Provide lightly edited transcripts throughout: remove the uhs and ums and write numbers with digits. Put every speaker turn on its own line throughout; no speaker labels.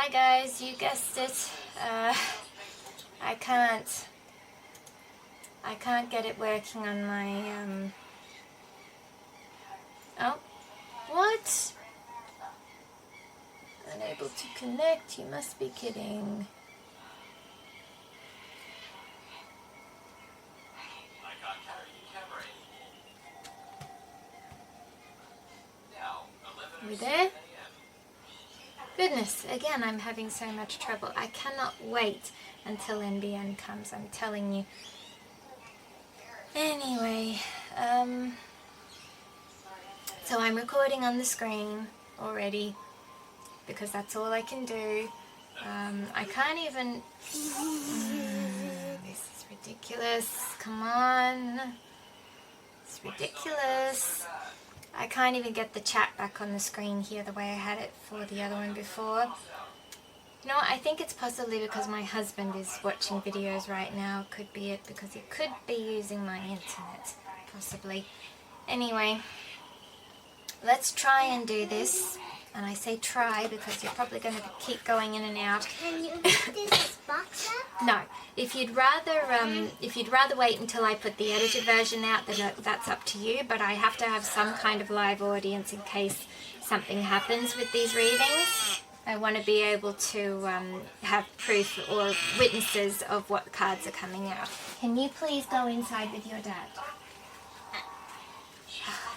Hi guys, you guessed it. I can't get it working on my oh, what? Unable to connect, you must be kidding. Are we there? Goodness, again I'm having so much trouble. I cannot wait until NBN comes, I'm telling you. Anyway, so I'm recording on the screen already because that's all I can do. I can't even... this is ridiculous. Come on. It's ridiculous. I can't even get the chat back on the screen here the way I had it for the other one before. You know what, I think it's possibly because my husband is watching videos right now. Could be it, because he could be using my internet, possibly. Anyway, let's try and do this. And I say try because you're probably going to keep going in and out.
Can you put this box up?
No. If you'd rather wait until I put the edited version out, then that's up to you. But I have to have some kind of live audience in case something happens with these readings. I want to be able to have proof or witnesses of what cards are coming out. Can you please go inside with your dad?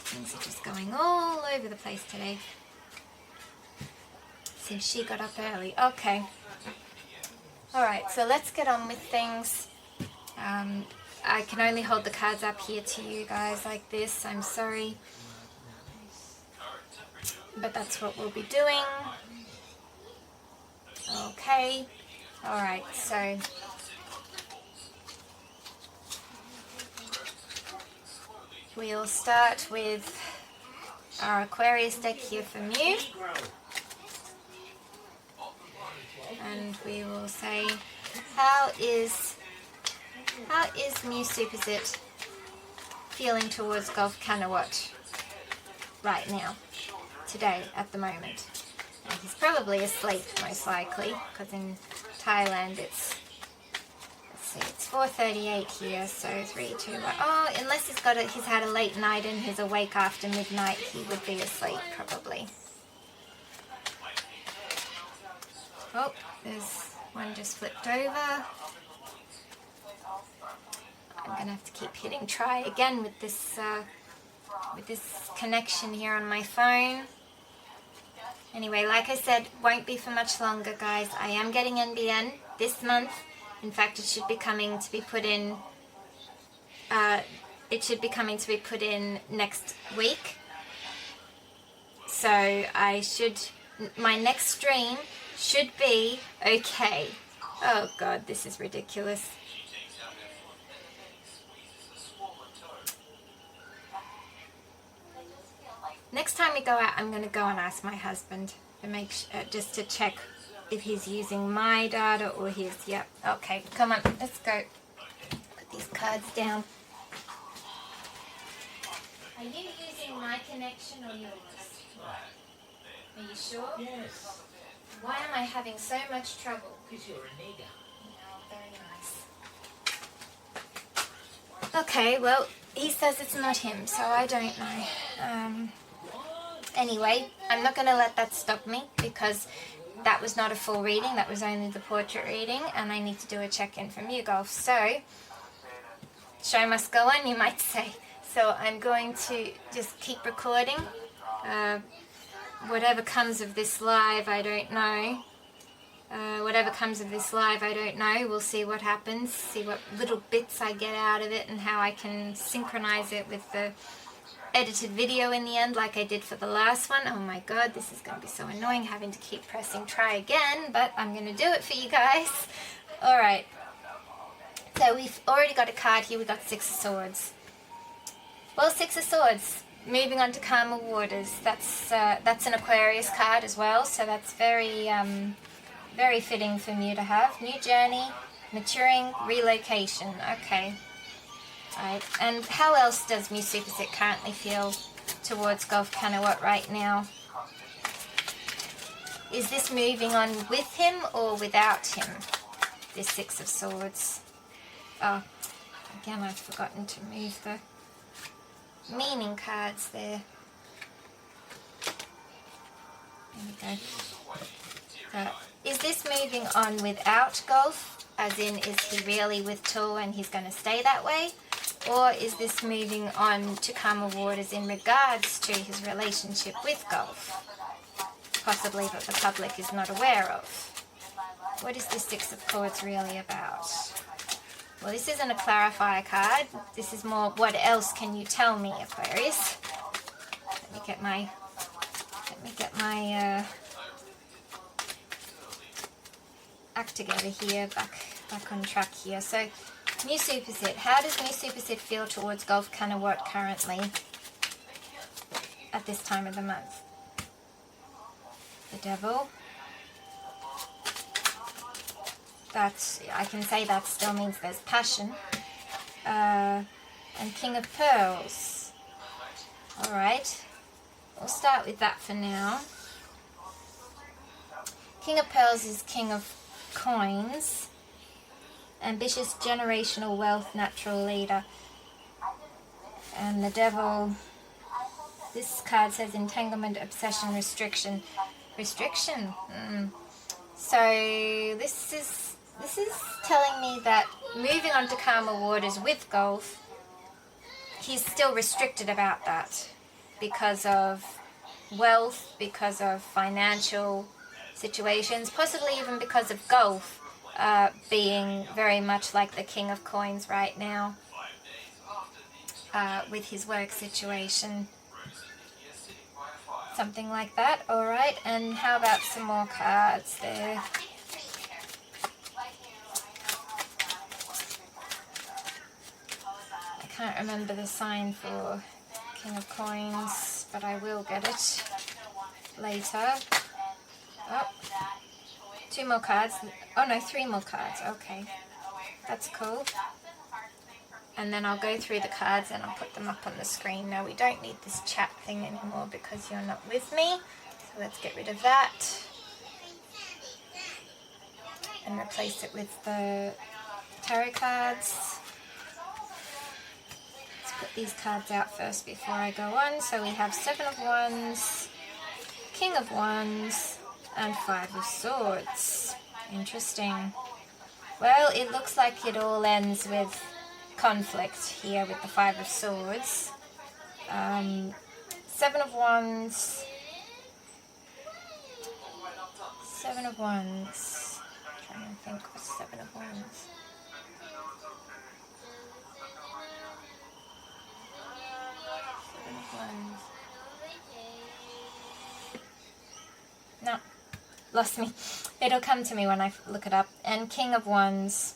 Things are just going all over the place today. Since she got up early. Okay. Alright, so let's get on with things. I can only hold the cards up here to you guys like this. I'm sorry. But that's what we'll be doing. Okay. Alright, so... we'll start with our Aquarius deck here for Mew. And we will say, how is MEWSuppasit feeling towards gulfkanawut right now, today, at the moment? And he's probably asleep, most likely, because in Thailand it's, let's see, it's 4:38 here, so 3, 2, 1. Oh, unless he's had a late night and he's awake after midnight, he would be asleep, probably. Oh, there's one just flipped over. I'm going to have to keep hitting try again with this connection here on my phone. Anyway, like I said, won't be for much longer, guys. I am getting NBN this month. In fact, it should be coming to be put in. Next week. So my next stream should be okay. Oh god, this is ridiculous. Next time we go out, I'm going to go and ask my husband to make just to check if he's using my data or his. Yep. Okay, come on, let's go. Put these cards down. Are you using my connection or yours? Are you sure?
Yes.
Why am I having so much trouble?
Because you're a nigger.
Oh, very nice. Okay, well, he says it's not him, so I don't know. Anyway, I'm not going to let that stop me because that was not a full reading. That was only the portrait reading, and I need to do a check-in from MEWGULF. So, show must go on, you might say. So I'm going to just keep recording. Whatever comes of this live, I don't know. Whatever comes of this live, I don't know. We'll see what happens, see what little bits I get out of it and how I can synchronize it with the edited video in the end like I did for the last one. Oh my god, this is going to be so annoying having to keep pressing try again, but I'm going to do it for you guys. Alright, so we've already got a card here. We've got 6 of Swords. Well, 6 of Swords. Moving on to calmer waters. That's an Aquarius card as well, so that's very very fitting for Mew to have. New journey, maturing, relocation. Okay. Right. And how else does MEWSuppasit currently feel towards gulfkanawut right now? Is this moving on with him or without him? This Six of Swords. Oh, again I've forgotten to move the meaning cards there. There we go. Is this moving on without Gulf? As in, is he really with Tool and he's going to stay that way? Or is this moving on to calmer waters in regards to his relationship with Gulf? Possibly that the public is not aware of. What is this Six of Swords really about? Well, this isn't a clarifier card. This is more, what else can you tell me, Aquarius? Let me get my act together here, back on track here. So, MEWSuppasit. How does MEWSuppasit feel towards gulfkanawut currently at this time of the month? The Devil. I can say that still means there's passion. And King of Pearls. Alright, we'll start with that for now. King of Pearls is King of Coins. Ambitious, generational wealth, natural leader. And the Devil, this card says entanglement, obsession, restriction. Restriction? So this is telling me that moving on to calmer waters with Gulf, he's still restricted about that because of wealth, because of financial situations, possibly even because of Gulf being very much like the King of Coins right now with his work situation. Something like that. Alright, and how about some more cards there? I can't remember the sign for King of Coins, but I will get it later. Oh, 2 more cards. Oh no, 3 more cards. Okay, that's cool. And then I'll go through the cards and I'll put them up on the screen. Now we don't need this chat thing anymore because you're not with me. So let's get rid of that. And replace it with the tarot cards. Let's put these cards out first before I go on. So we have 7 of Wands, King of Wands, and 5 of Swords. Interesting. Well, it looks like it all ends with conflict here with the 5 of Swords. 7 of Wands. 7 of Wands. I'm trying to think what's 7 of Wands. No, lost me. It'll come to me when I look it up. And King of Wands.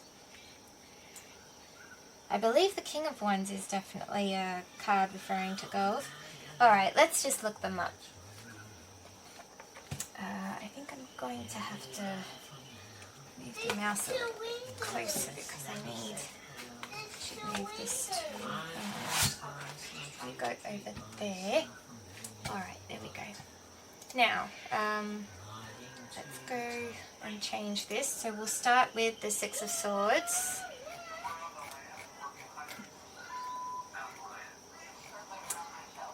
I believe the King of Wands is definitely a card referring to Gulf. Alright, let's just look them up. I think I'm going to have to move the mouse a little closer because I should move this to we go over there. Alright, there we go. Now, let's go and change this. So we'll start with the 6 of Swords.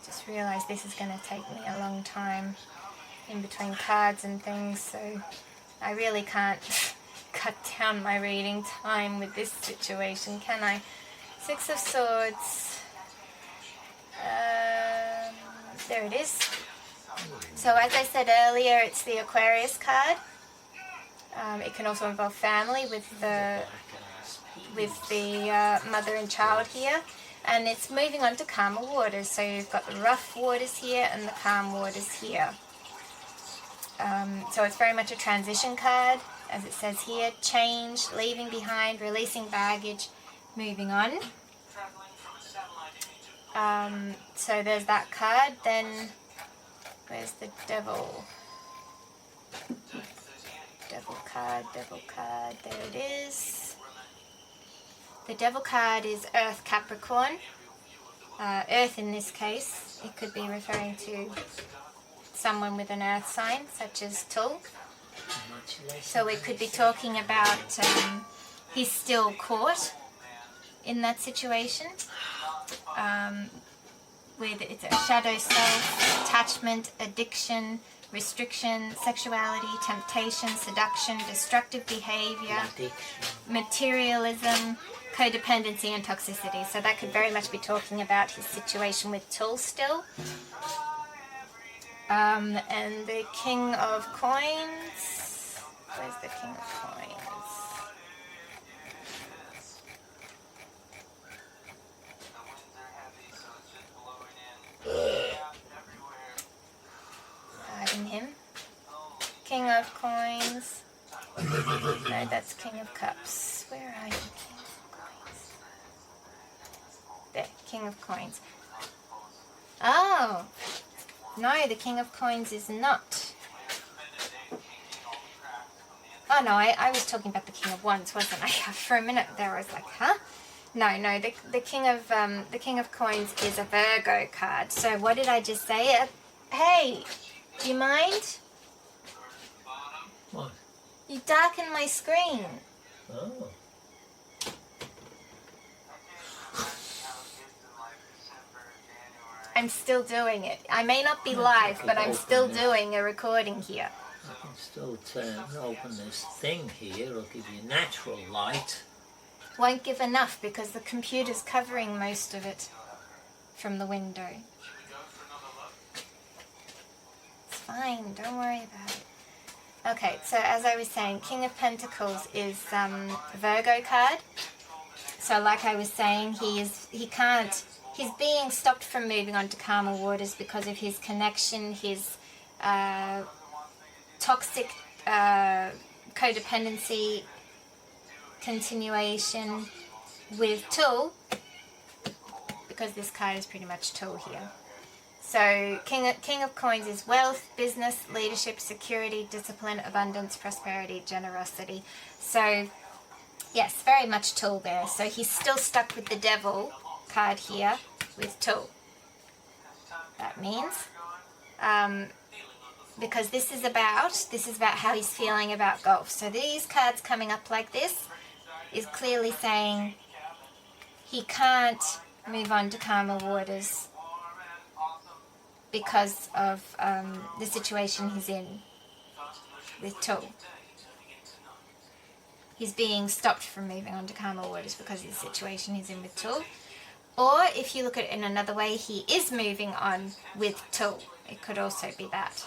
Just realised this is going to take me a long time in between cards and things, so I really can't cut down my reading time with this situation, can I? 6 of Swords. There it is. So as I said earlier, it's the Aquarius card. It can also involve family with the mother and child here. And it's moving on to calmer waters. So you've got the rough waters here and the calm waters here. So it's very much a transition card, as it says here. Change, leaving behind, releasing baggage, moving on. So there's that card. Then where's the Devil? Devil card, there it is. The Devil card is Earth Capricorn. Earth in this case. It could be referring to someone with an earth sign, such as Tull.
Much less.
So it could be talking about he's still caught in that situation. With it's a shadow self, attachment, addiction, restriction, sexuality, temptation, seduction, destructive behavior, materialism, codependency, and toxicity. So that could very much be talking about his situation with Tull still. And the King of Coins. Where's the King of Coins? Hiding him. King of Coins. No, that's King of Cups. Where are you, King of Coins? There, King of Coins. Oh! No, the King of Coins is not. Oh no, I was talking about the King of Wands, wasn't I? For a minute there I was like, huh? No, the King of Coins is a Virgo card. So what did I just say? Hey, do you mind?
What?
You darkened my screen.
Oh.
I'm still doing it. I may not be live, but I'm still doing a recording here.
I can still open this thing here. It'll give you natural light.
Won't give enough because the computer's covering most of it from the window. It's fine, don't worry about it. Okay, so as I was saying, King of Pentacles is Virgo card. So like I was saying, he's being stopped from moving on to calmer waters because of his connection, his toxic codependency continuation with Tull, because this card is pretty much Tull here. So King of Coins is wealth, business, leadership, security, discipline, abundance, prosperity, generosity. So yes, very much Tull there. So he's still stuck with the Devil card here with Tull. That means because this is about how he's feeling about Gulf. So these cards coming up like this is clearly saying he can't move on to calmer waters because of the situation he's in with Tull. He's being stopped from moving on to calmer waters because of the situation he's in with Tull. Or if you look at it in another way, he is moving on with Tull. It could also be that.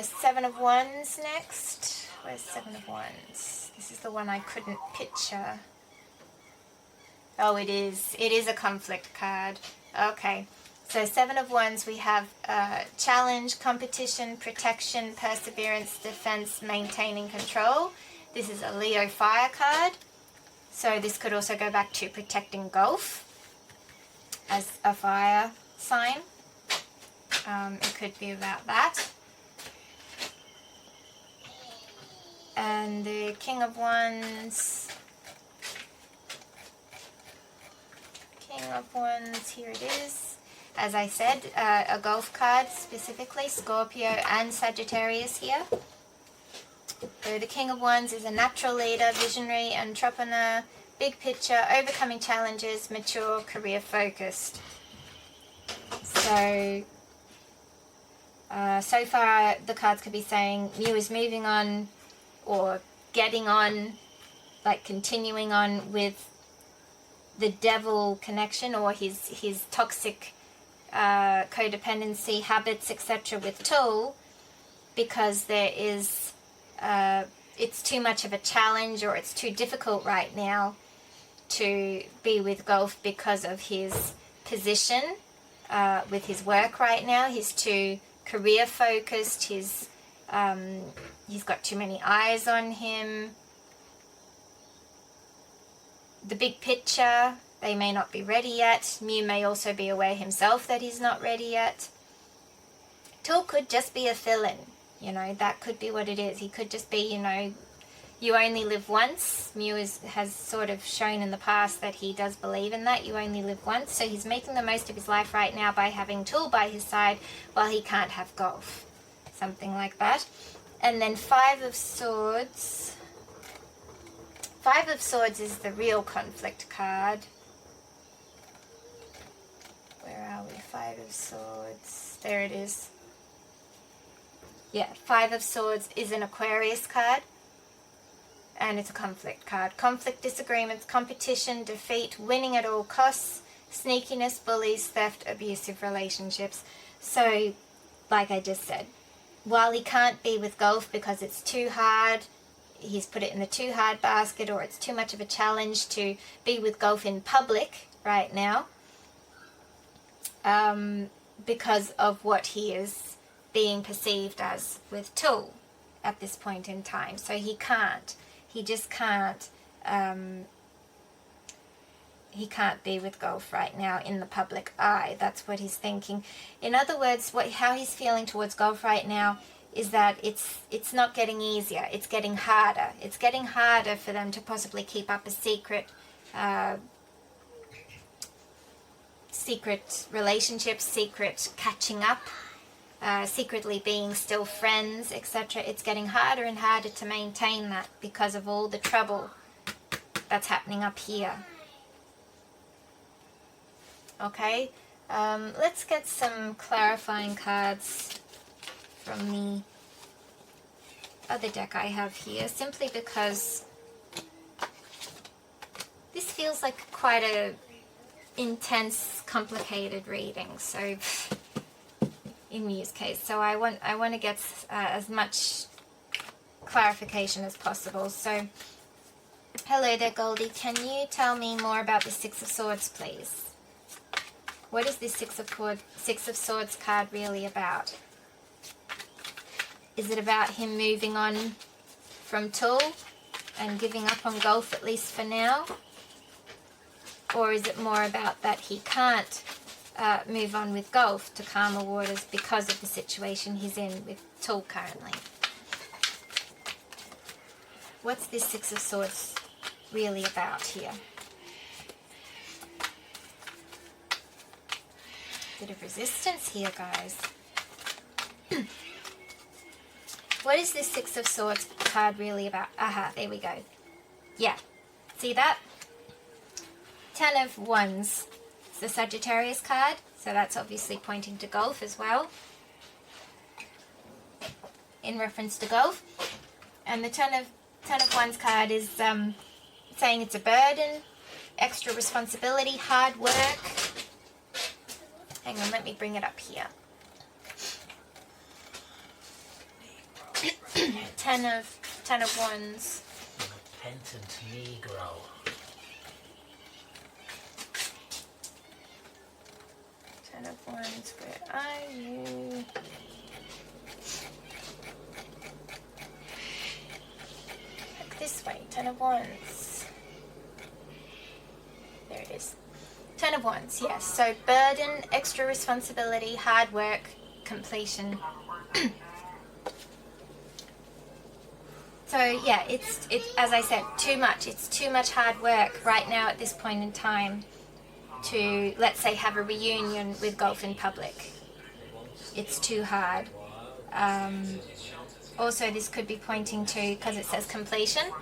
Seven of Wands next. Where's Seven of Wands? This is the one I couldn't picture. Oh, it is. It is a conflict card. Okay. So Seven of Wands, we have challenge, competition, protection, perseverance, defense, maintaining control. This is a Leo fire card. So this could also go back to protecting Gulf as a fire sign. It could be about that. And the King of Wands. King of Wands, here it is. As I said, a Gulf card specifically, Scorpio and Sagittarius here. So the King of Wands is a natural leader, visionary, entrepreneur, big picture, overcoming challenges, mature, career focused. So, so far the cards could be saying Mew is moving on or getting on, like continuing on with the Devil connection or his toxic codependency habits, etc. with Tull, because there is it's too much of a challenge or it's too difficult right now to be with Gulf because of his position with his work right now. He's too career focused. He's got too many eyes on him. The big picture, they may not be ready yet. Mew may also be aware himself that he's not ready yet. Tull could just be a fill-in. You know, that could be what it is. He could just be, you know, you only live once. Mew has sort of shown in the past that he does believe in that. You only live once. So he's making the most of his life right now by having Tool by his side while he can't have Gulf. Something like that. And then 5 of Swords. 5 of Swords is the real conflict card. Where are we? 5 of Swords. There it is. Yeah, 5 of Swords is an Aquarius card. And it's a conflict card. Conflict, disagreements, competition, defeat, winning at all costs, sneakiness, bullies, theft, abusive relationships. So, like I just said, while he can't be with Gulf because it's too hard, he's put it in the too hard basket, or it's too much of a challenge to be with Gulf in public right now, because of what he is being perceived as with Tool at this point in time. So he can't. He just can't. He can't be with Gulf right now in the public eye. That's what he's thinking. In other words, how he's feeling towards Gulf right now is that it's not getting easier. It's getting harder. It's getting harder for them to possibly keep up a secret relationship, secret catching up, secretly being still friends, etc. It's getting harder and harder to maintain that because of all the trouble that's happening up here. Okay, let's get some clarifying cards from the other deck I have here, simply because this feels like quite a intense, complicated reading. So in Mew's case, so I want to get as much clarification as possible. So, hello there, Goldie. Can you tell me more about the 6 of Swords, please? What is this 6 of Swords card really about? Is it about him moving on from Tool and giving up on Gulf, at least for now? Or is it more about that he can't move on with Gulf to calmer waters because of the situation he's in with Tool currently? What's this 6 of Swords really about here? Bit of resistance here, guys. What is this 6 of Swords card really about? Aha, there we go. Yeah, see that? 10 of Wands. It's the Sagittarius card, so that's obviously pointing to Gulf as well, in reference to Gulf. And the 10 of Wands card is saying it's a burden, extra responsibility, hard work. Hang on, let me bring it up here. 10 of Wands.
Repentant Negro.
10 of Wands, where are you? Look this way, 10 of Wands. There it is. 10 of Wands, yes. So burden, extra responsibility, hard work, completion. So yeah, it's as I said, too much. It's too much hard work right now at this point in time to, let's say, have a reunion with Gulf in public. It's too hard. Also, this could be pointing to, because it says completion,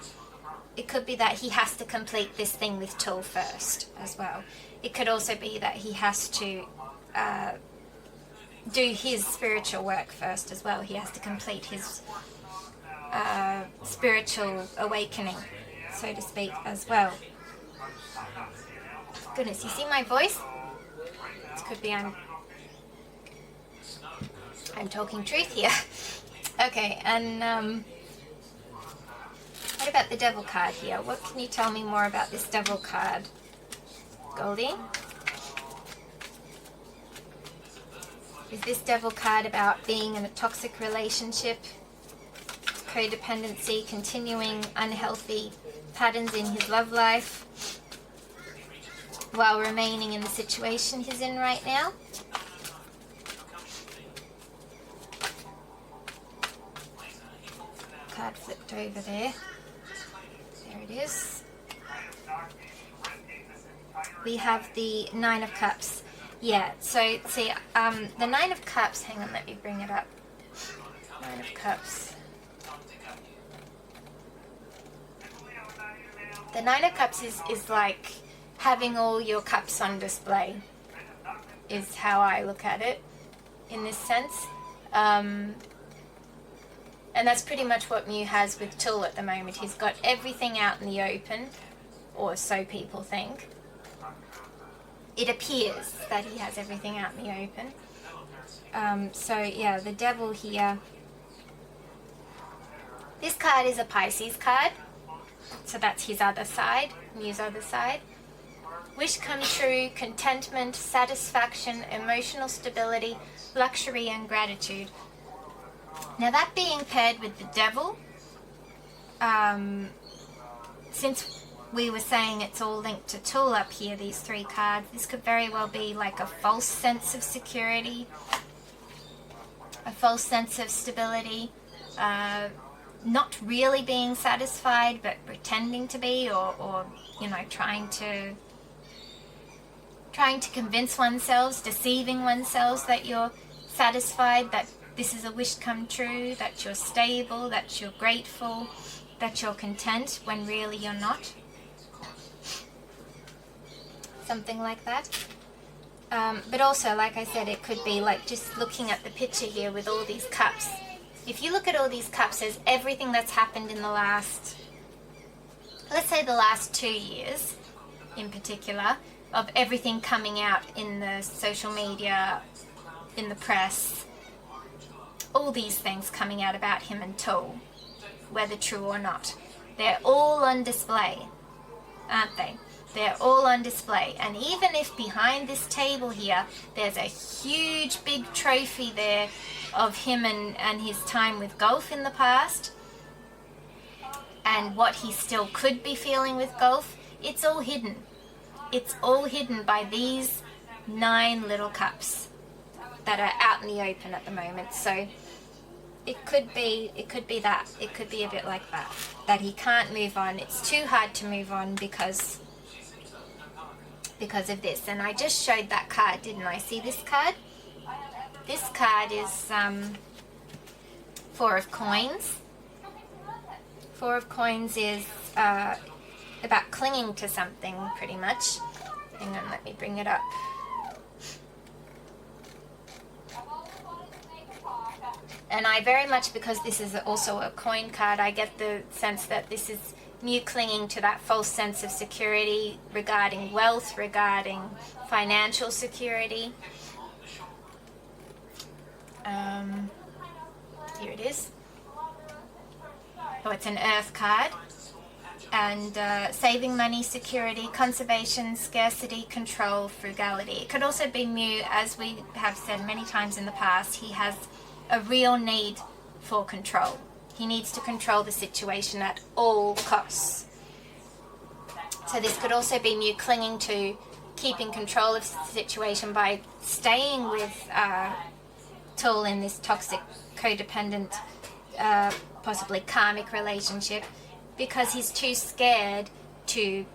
it could be that he has to complete this thing with Tool first as well. It could also be that he has to do his spiritual work first as well. He has to complete his spiritual awakening, so to speak, as well. Goodness, you see my voice? This could be I'm talking truth here. Okay, and what about the Devil card here? What can you tell me more about this Devil card, Goldie? Is this Devil card about being in a toxic relationship, codependency, continuing unhealthy patterns in his love life while remaining in the situation he's in right now? Card flipped over there. There it is. We have the Nine of Cups. Yeah, so see, the Nine of Cups, hang on, let me bring it up. Nine of Cups. The Nine of Cups is like having all your cups on display, is how I look at it in this sense. And that's pretty much what Mew has with Tool at the moment. He's got everything out in the open, or so people think. It appears that he has everything out in the open. So yeah, the Devil here. This card is a Pisces card. So that's his other side, Mew's other side. Wish come true, contentment, satisfaction, emotional stability, luxury and gratitude. Now that being paired with the Devil, since we were saying it's all linked to Tool up here, these three cards, this could very well be like a false sense of security, a false sense of stability, not really being satisfied but pretending to be, or you know, trying to convince oneself, deceiving oneself that you're satisfied, that this is a wish come true, that you're stable, that you're grateful, that you're content, when really you're not. Something like that. But also, like I said, it could be like just looking at the picture here with all these cups. If you look at all these cups, there's everything that's happened in the last, let's say the last 2 years in particular, of everything coming out in the social media, in the press, all these things coming out about him and Tool, whether true or not. They're all on display, aren't they? They're all on display. And even if behind this table here, there's a huge big trophy there of him and his time with Gulf in the past, and what he still could be feeling with Gulf, it's all hidden. It's all hidden by these 9 little cups that are out in the open at the moment. So it could be that. It could be a bit like that he can't move on. It's too hard to move on because of this. And I just showed that card, didn't I? See this card? This card is 4 of Coins. 4 of Coins is about clinging to something, pretty much. Hang on, let me bring it up. And I very much, because this is also a coin card, I get the sense that this is Mew clinging to that false sense of security regarding wealth, regarding financial security. Here it is. Oh, it's an Earth card. And saving money, security, conservation, scarcity, control, frugality. It could also be Mew, as we have said many times in the past, he has a real need for control. He needs to control the situation at all costs. So this could also be Mew clinging to keeping control of the situation by staying with Tool in this toxic, codependent, possibly karmic relationship, because he's too scared to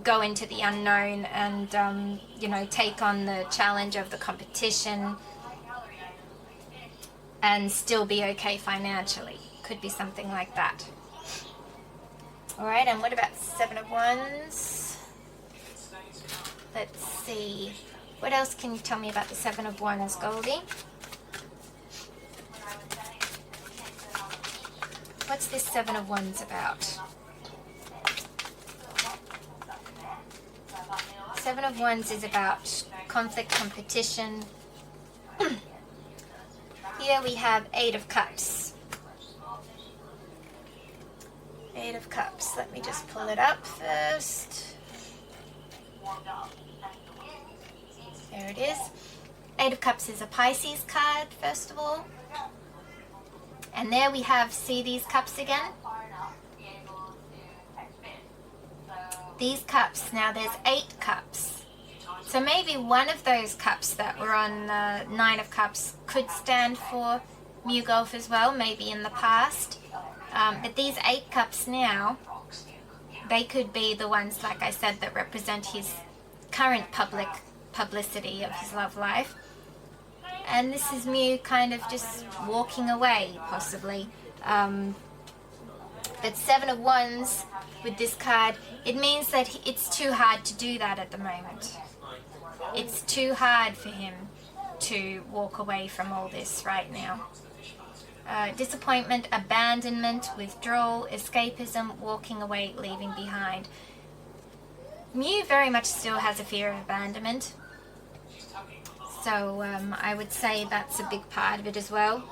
go into the unknown and, you know, take on the challenge of the competition and still be okay financially. Could be something like that. Alright, and what about 7 of Wands? Let's see. What else can you tell me about the 7 of Wands, Goldie? What's this 7 of Wands about? 7 of Wands is about conflict, competition. Here we have 8 of Cups. 8 of Cups. Let me just pull it up first. There it is. 8 of Cups is a Pisces card, first of all. And there we have, see these cups again? These cups. Now there's 8 cups. So maybe one of those cups that were on the 9 of Cups could stand for MEWGULF as well, maybe in the past. But these 8 cups now they could be the ones, like I said, that represent his current publicity of his love life. And this is Mew kind of just walking away, possibly. But Seven of Wands with this card, it means that it's too hard to do that at the moment. It's too hard for him to walk away from all this right now. Disappointment, abandonment, withdrawal, escapism, walking away, leaving behind. Mew very much still has a fear of abandonment. So I would say that's a big part of it as well.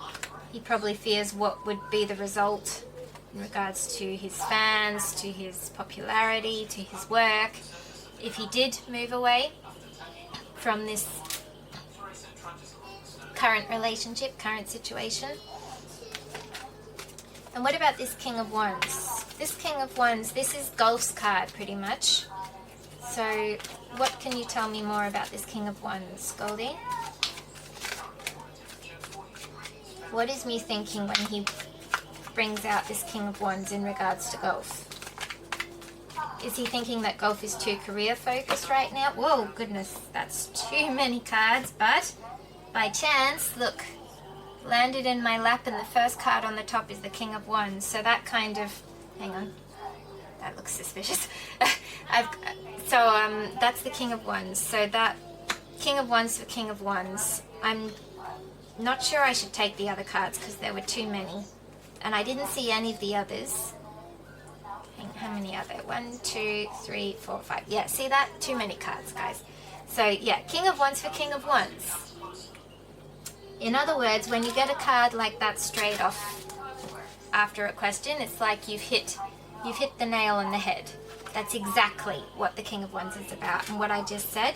He probably fears what would be the result in regards to his fans, to his popularity, to his work, if he did move away from this current relationship, current situation. And what about this King of Wands? This King of Wands, this is Gulf's card pretty much. So what can you tell me more about this King of Wands, Goldie? What is me thinking when he brings out this King of Wands in regards to Gulf? Is he thinking that Gulf is too career focused right now? Whoa, goodness, that's too many cards, but by chance, look, landed in my lap and the first card on the top is the King of Wands. So that kind of, hang on, that looks suspicious. That's the King of Wands. So that King of Wands for King of Wands. I'm not sure I should take the other cards because there were too many. And I didn't see any of the others. How many are there? 1, 2, 3, 4, 5. Yeah, see that? Too many cards, guys. So yeah, King of Wands for King of Wands. In other words, when you get a card like that straight off after a question, it's like you've hit the nail on the head. That's exactly what the King of Wands is about. And what I just said,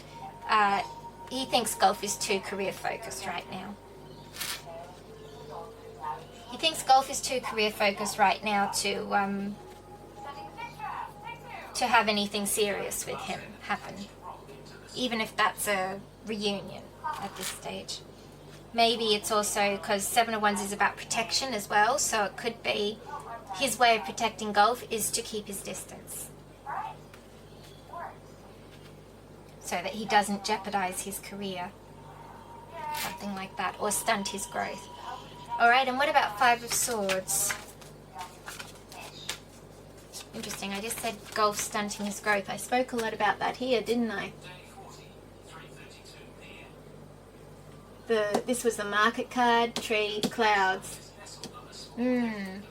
he thinks Gulf is too career focused right now. He thinks Gulf is too career focused right now to have anything serious with him happen, even if that's a reunion at this stage. Maybe it's also because Seven of Wands is about protection as well, so it could be his way of protecting Gulf is to keep his distance, so that he doesn't jeopardize his career, something like that, or stunt his growth. Alright, and what about Five of Swords? Interesting, I just said Gulf stunting his growth. I spoke a lot about that here, didn't I? This was the market card, tree, clouds. Makes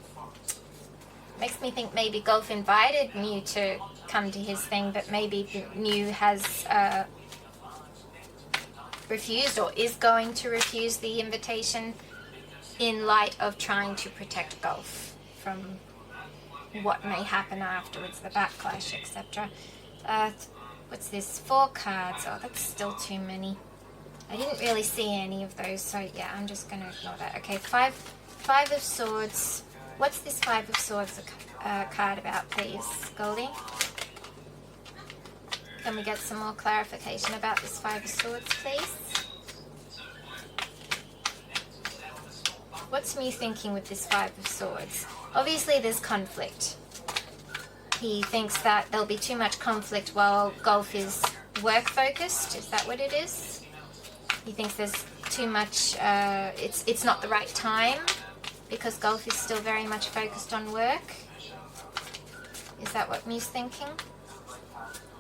me think maybe Gulf invited Mew to come to his thing, but maybe Mew has refused or is going to refuse the invitation in light of trying to protect Gulf from what may happen afterwards, the backlash, etc. What's this? 4 cards. Oh, that's still too many. I didn't really see any of those, so yeah, I'm just going to ignore that. Okay, Five of Swords. What's this Five of Swords card about, please, Goldie? Can we get some more clarification about this Five of Swords, please? What's me thinking with this Five of Swords? Obviously, there's conflict. He thinks that there'll be too much conflict while Gulf is work-focused. Is that what it is? He thinks there's too much, it's not the right time because Gulf is still very much focused on work. Is that what Mew's thinking?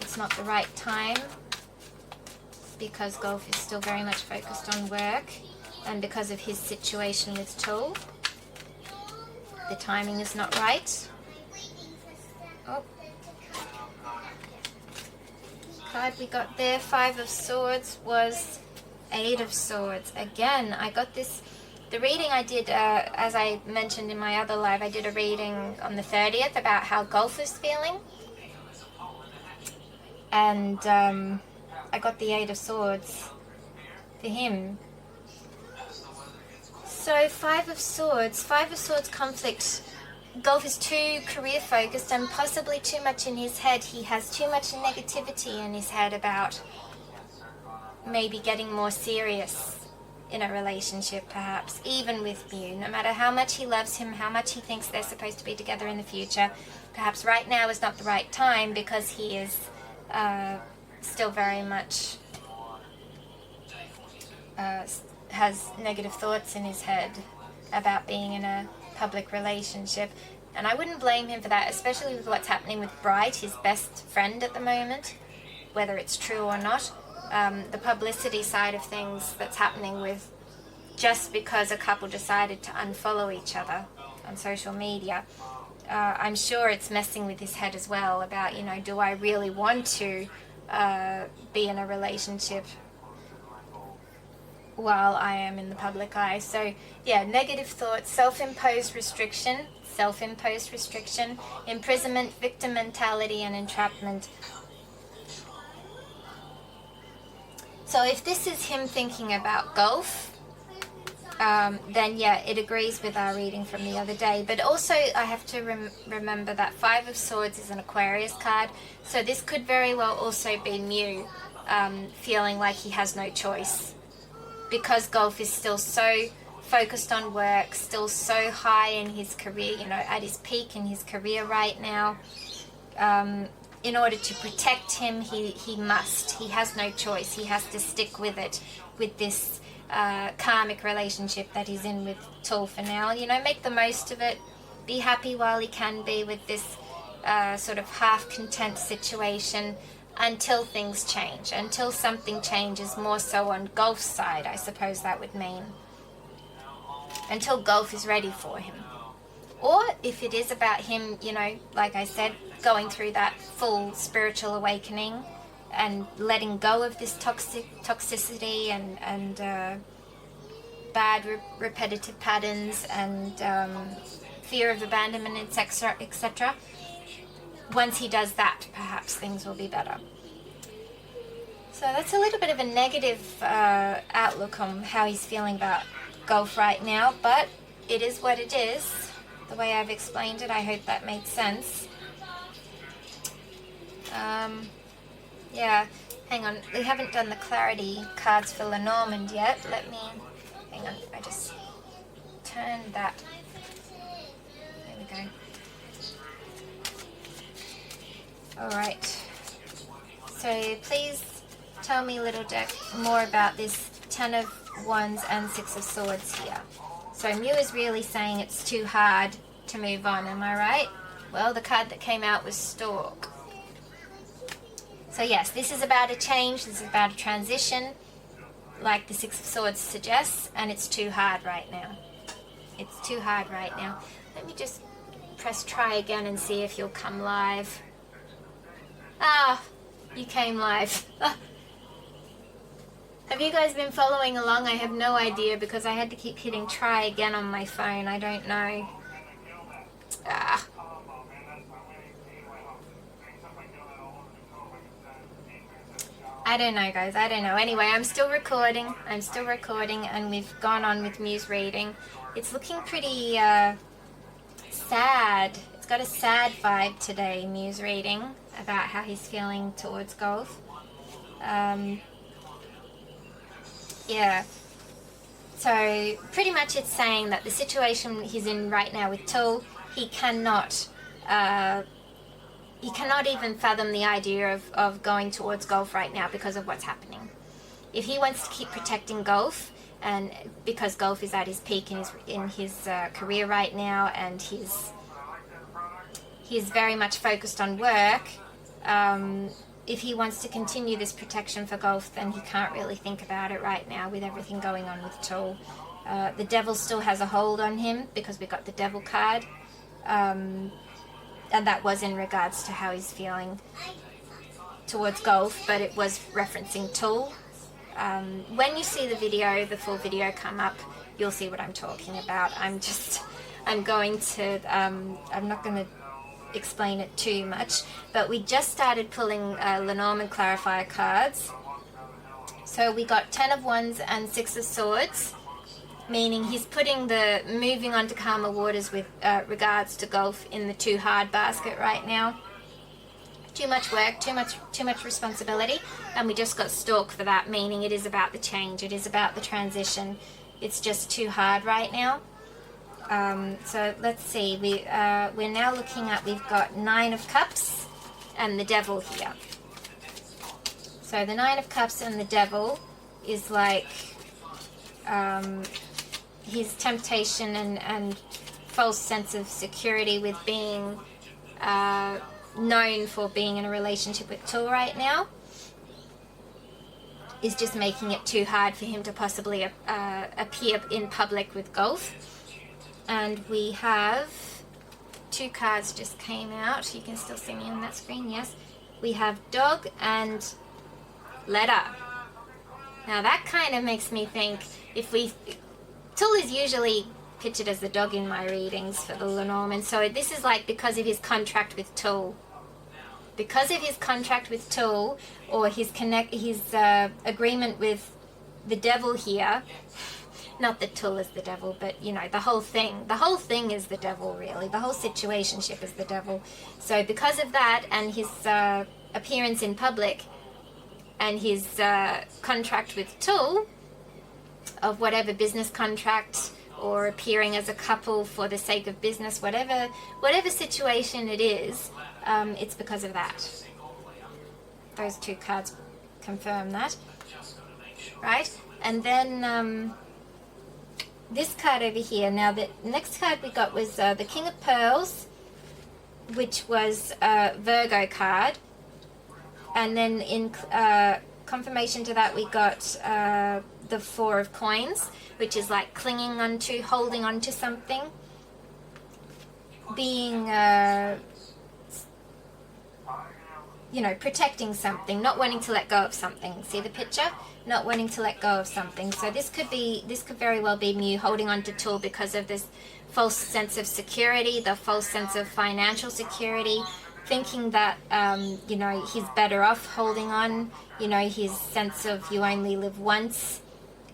It's not the right time because Gulf is still very much focused on work, and because of his situation with Tool, the timing is not right. Oh. Card we got there, Five of Swords, was Eight of Swords. Again, I got this, the reading I did, as I mentioned in my other live, I did a reading on the 30th about how Gulf is feeling. And I got the Eight of Swords for him. So Five of Swords conflict. Gulf is too career focused and possibly too much in his head. He has too much negativity in his head about maybe getting more serious in a relationship, perhaps, even with Mew. No matter how much he loves him, how much he thinks they're supposed to be together in the future, perhaps right now is not the right time because he is still very much has negative thoughts in his head about being in a public relationship. And I wouldn't blame him for that, especially with what's happening with Bright, his best friend at the moment, whether it's true or not. The publicity side of things that's happening with just because a couple decided to unfollow each other on social media. I'm sure it's messing with his head as well about, do I really want to be in a relationship while I am in the public eye? So yeah, negative thoughts, self-imposed restriction, imprisonment, victim mentality, and entrapment. So if this is him thinking about Gulf, then yeah, it agrees with our reading from the other day. But also I have to remember that Five of Swords is an Aquarius card, so this could very well also be Mew feeling like he has no choice, because Gulf is still so focused on work, still so high in his career, at his peak in his career right now. In order to protect him, he has no choice. He has to stick with it, with this karmic relationship that he's in with Tull for now. Make the most of it. Be happy while he can be with this sort of half-content situation until things change, until something changes more so on Gulf's side, I suppose that would mean. Until Gulf is ready for him. Or if it is about him, like I said, going through that full spiritual awakening and letting go of this toxicity and bad repetitive patterns and fear of abandonment, etc. Once he does that, perhaps things will be better. So that's a little bit of a negative outlook on how he's feeling about Gulf right now, but it is what it is. The way I've explained it, I hope that made sense. Yeah, hang on, we haven't done the clarity cards for Lenormand yet. Hang on, I just turned that. There we go. Alright, so please tell me, Little Deck, more about this Ten of Wands and Six of Swords here. So Mew is really saying it's too hard to move on, am I right? Well, the card that came out was Stork. So yes, this is about a change, this is about a transition, like the Six of Swords suggests, and it's too hard right now. It's too hard right now. Let me just press try again and see if you'll come live. Ah, you came live. Have you guys been following along? I have no idea because I had to keep hitting try again on my phone. I don't know. I don't know, guys. I don't know. Anyway, I'm still recording, and we've gone on with Mew's reading. It's looking pretty sad. It's got a sad vibe today, Mew's reading, about how he's feeling towards Gulf. Yeah. So pretty much it's saying that the situation he's in right now with Tull, he cannot even fathom the idea of going towards Gulf right now because of what's happening. If he wants to keep protecting Gulf, and because Gulf is at his peak in his career right now, and he's very much focused on work, if he wants to continue this protection for Gulf, then he can't really think about it right now with everything going on with Tull. The Devil still has a hold on him because we got the Devil card. And that was in regards to how he's feeling towards Gulf, but it was referencing Tull. When you see the full video come up, you'll see what I'm talking about. I'm not going to explain it too much, but we just started pulling Lenormand clarifier cards. So we got 10 of Wands and 6 of Swords, meaning he's putting the moving on to calmer waters with regards to Gulf in the too hard basket right now. too much work, too much responsibility, and we just got Stork for that, meaning it is about the change, it is about the transition. It's just too hard right now. So let's see, we're now looking at, we've got 9 of Cups and the Devil here. So the 9 of Cups and the Devil is like his temptation and false sense of security with being known for being in a relationship with Tool right now is just making it too hard for him to possibly appear in public with Gulf. And we have 2 cards just came out. You can still see me on that screen, yes. We have Dog and Letter. Now that kind of makes me think, Tool is usually pictured as the dog in my readings for the Lenormand, so this is like because of his contract with Tool. Because of his contract with Tool, or his agreement with the Devil here, not that Tool is the devil, but you know, the whole thing is the devil really, the whole situationship is the devil. So because of that and his appearance in public and his contract with Tool, of whatever business contract or appearing as a couple for the sake of business, whatever situation it is, it's because of that. Those 2 cards confirm that, right? And then this card over here. Now the next card we got was the King of Pearls, which was a Virgo card, and then in confirmation to that we got the 4 of Coins, which is like clinging onto, holding onto something, being you know, protecting something, not wanting to let go of something. See the picture? Not wanting to let go of something. So this could very well be Mew holding on to Tool because of this false sense of security, the false sense of financial security, thinking that you know, he's better off holding on, you know, his sense of you only live once.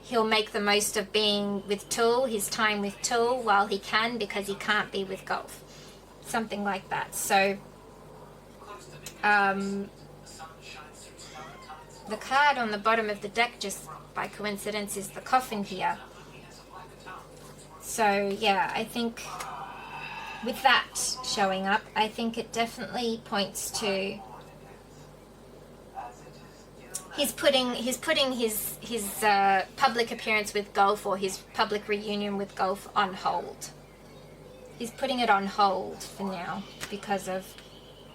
He'll make the most of being with Tool, his time with Tool, while he can, because he can't be with Gulf. Something like that. So the card on the bottom of the deck, just by coincidence, is the Coffin here. So yeah, I think with that showing up, I think it definitely points to he's putting his public appearance with Gulf, or his public reunion with Gulf, on hold. He's putting it on hold for now because of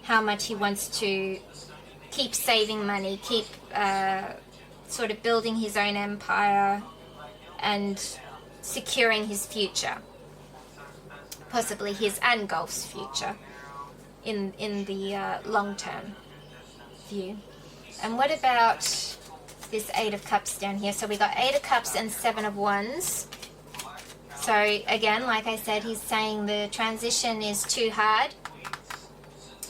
how much he wants to keep saving money, keep sort of building his own empire and securing his future, possibly his and Gulf's future in the long-term view. And what about this 8 of Cups down here? So we got 8 of Cups and 7 of Wands. So again, like I said, he's saying the transition is too hard.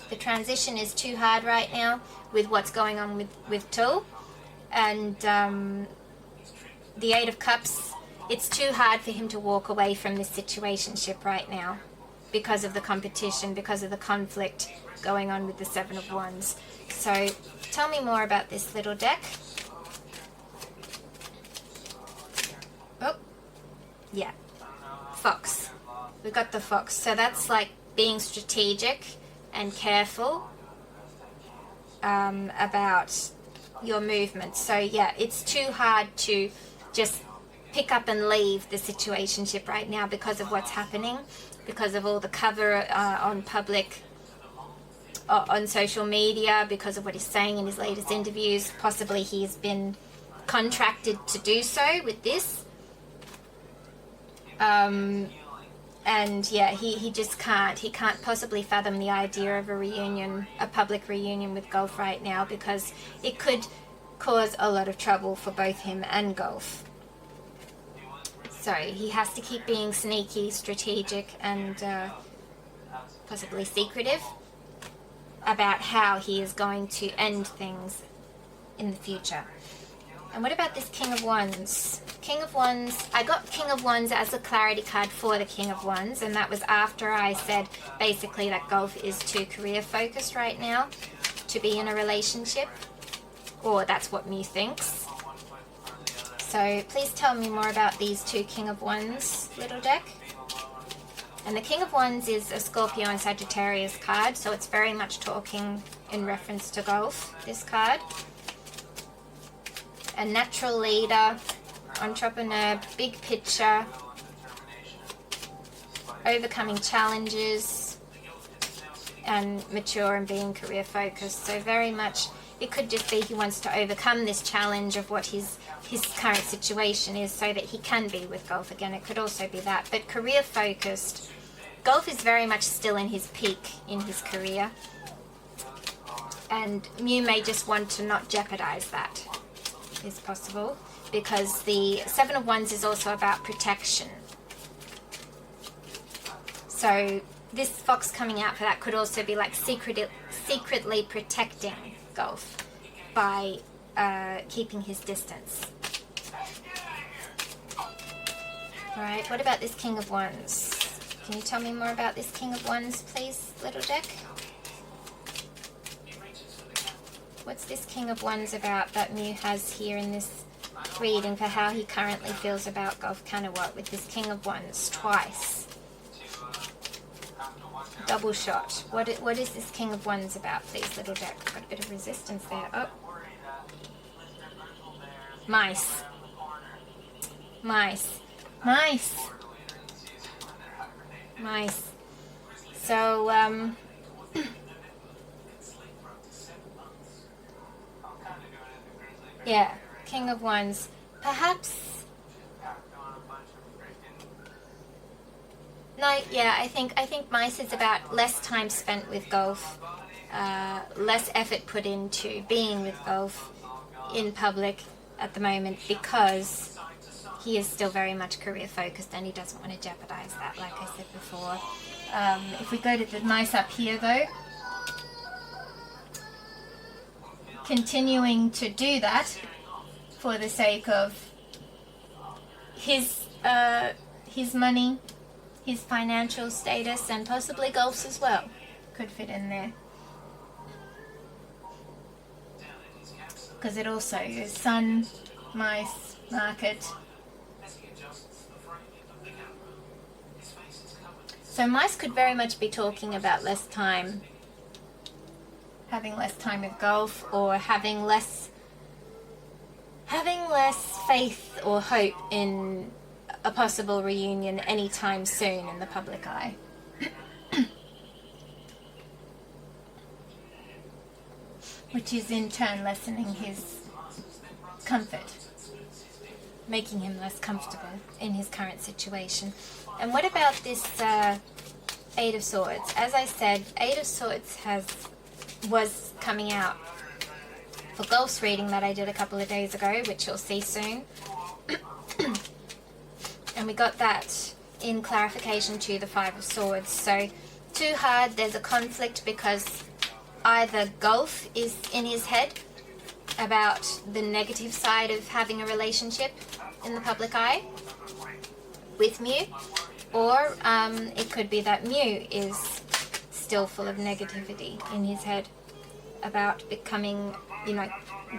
The transition is too hard right now with what's going on with Tool. And the 8 of Cups, it's too hard for him to walk away from this situationship right now because of the competition, because of the conflict going on with the 7 of Wands. So tell me more about this little deck. Oh, yeah, Fox. We got the Fox. So that's like being strategic and careful about your movements. So yeah, it's too hard to just pick up and leave the situationship right now because of what's happening, because of all the cover on public, on social media, because of what he's saying in his latest interviews. Possibly he's been contracted to do so with this. And yeah, he just can't. He can't possibly fathom the idea of a reunion, a public reunion with Gulf right now, because it could cause a lot of trouble for both him and Gulf. So he has to keep being sneaky, strategic, and possibly secretive about how he is going to end things in the future. And what about this King of Wands? King of Wands, I got King of Wands as a clarity card for the King of Wands, and that was after I said basically that Gulf is too career focused right now. to be in a relationship, or that's what Mew thinks. So please tell me more about these two King of Wands little deck. And the King of Wands is a Scorpio and Sagittarius card, so it's very much talking in reference to Gulf, this card. A natural leader, entrepreneur, big picture, overcoming challenges, and mature and being career focused. So very much, it could just be he wants to overcome this challenge of what his current situation is so that he can be with Gulf again. It could also be that. But career focused, Gulf is very much still in his peak in his career. And Mew may just want to not jeopardize that, is possible. Because the Seven of Wands is also about protection. So this fox coming out for that could also be like secretly protecting Gulf by keeping his distance. Alright, what about this King of Wands? Can you tell me more about this King of Wands, please, little deck? What's this King of Wands about that Mew has here in this reading for how he currently feels about gulfkanawut with this King of Wands twice? Double shot. What is this King of Wands about, please, little deck? Got a bit of resistance there. Oh. Mice. Mice. Mice. Mice. So, yeah, King of Wands. Perhaps... No, yeah, I think Mice is about less time spent with Gulf, less effort put into being with Gulf in public at the moment because he is still very much career focused and he doesn't want to jeopardize that, like I said before. If we go to the Mice up here though, continuing to do that for the sake of his money, his financial status, and possibly Gulf's as well could fit in there. Because it also is sun, mice, market. So mice could very much be talking about less time, having less time with Gulf, or having less faith or hope in a possible reunion anytime soon in the public eye. Which is in turn lessening his comfort, making him less comfortable in his current situation. And what about this Eight of Swords? As I said, Eight of Swords was coming out for Gulf's reading that I did a couple of days ago, which you'll see soon. And we got that in clarification to the Five of Swords. So, too hard, there's a conflict because either Gulf is in his head about the negative side of having a relationship in the public eye with Mew, or it could be that Mew is still full of negativity in his head about becoming,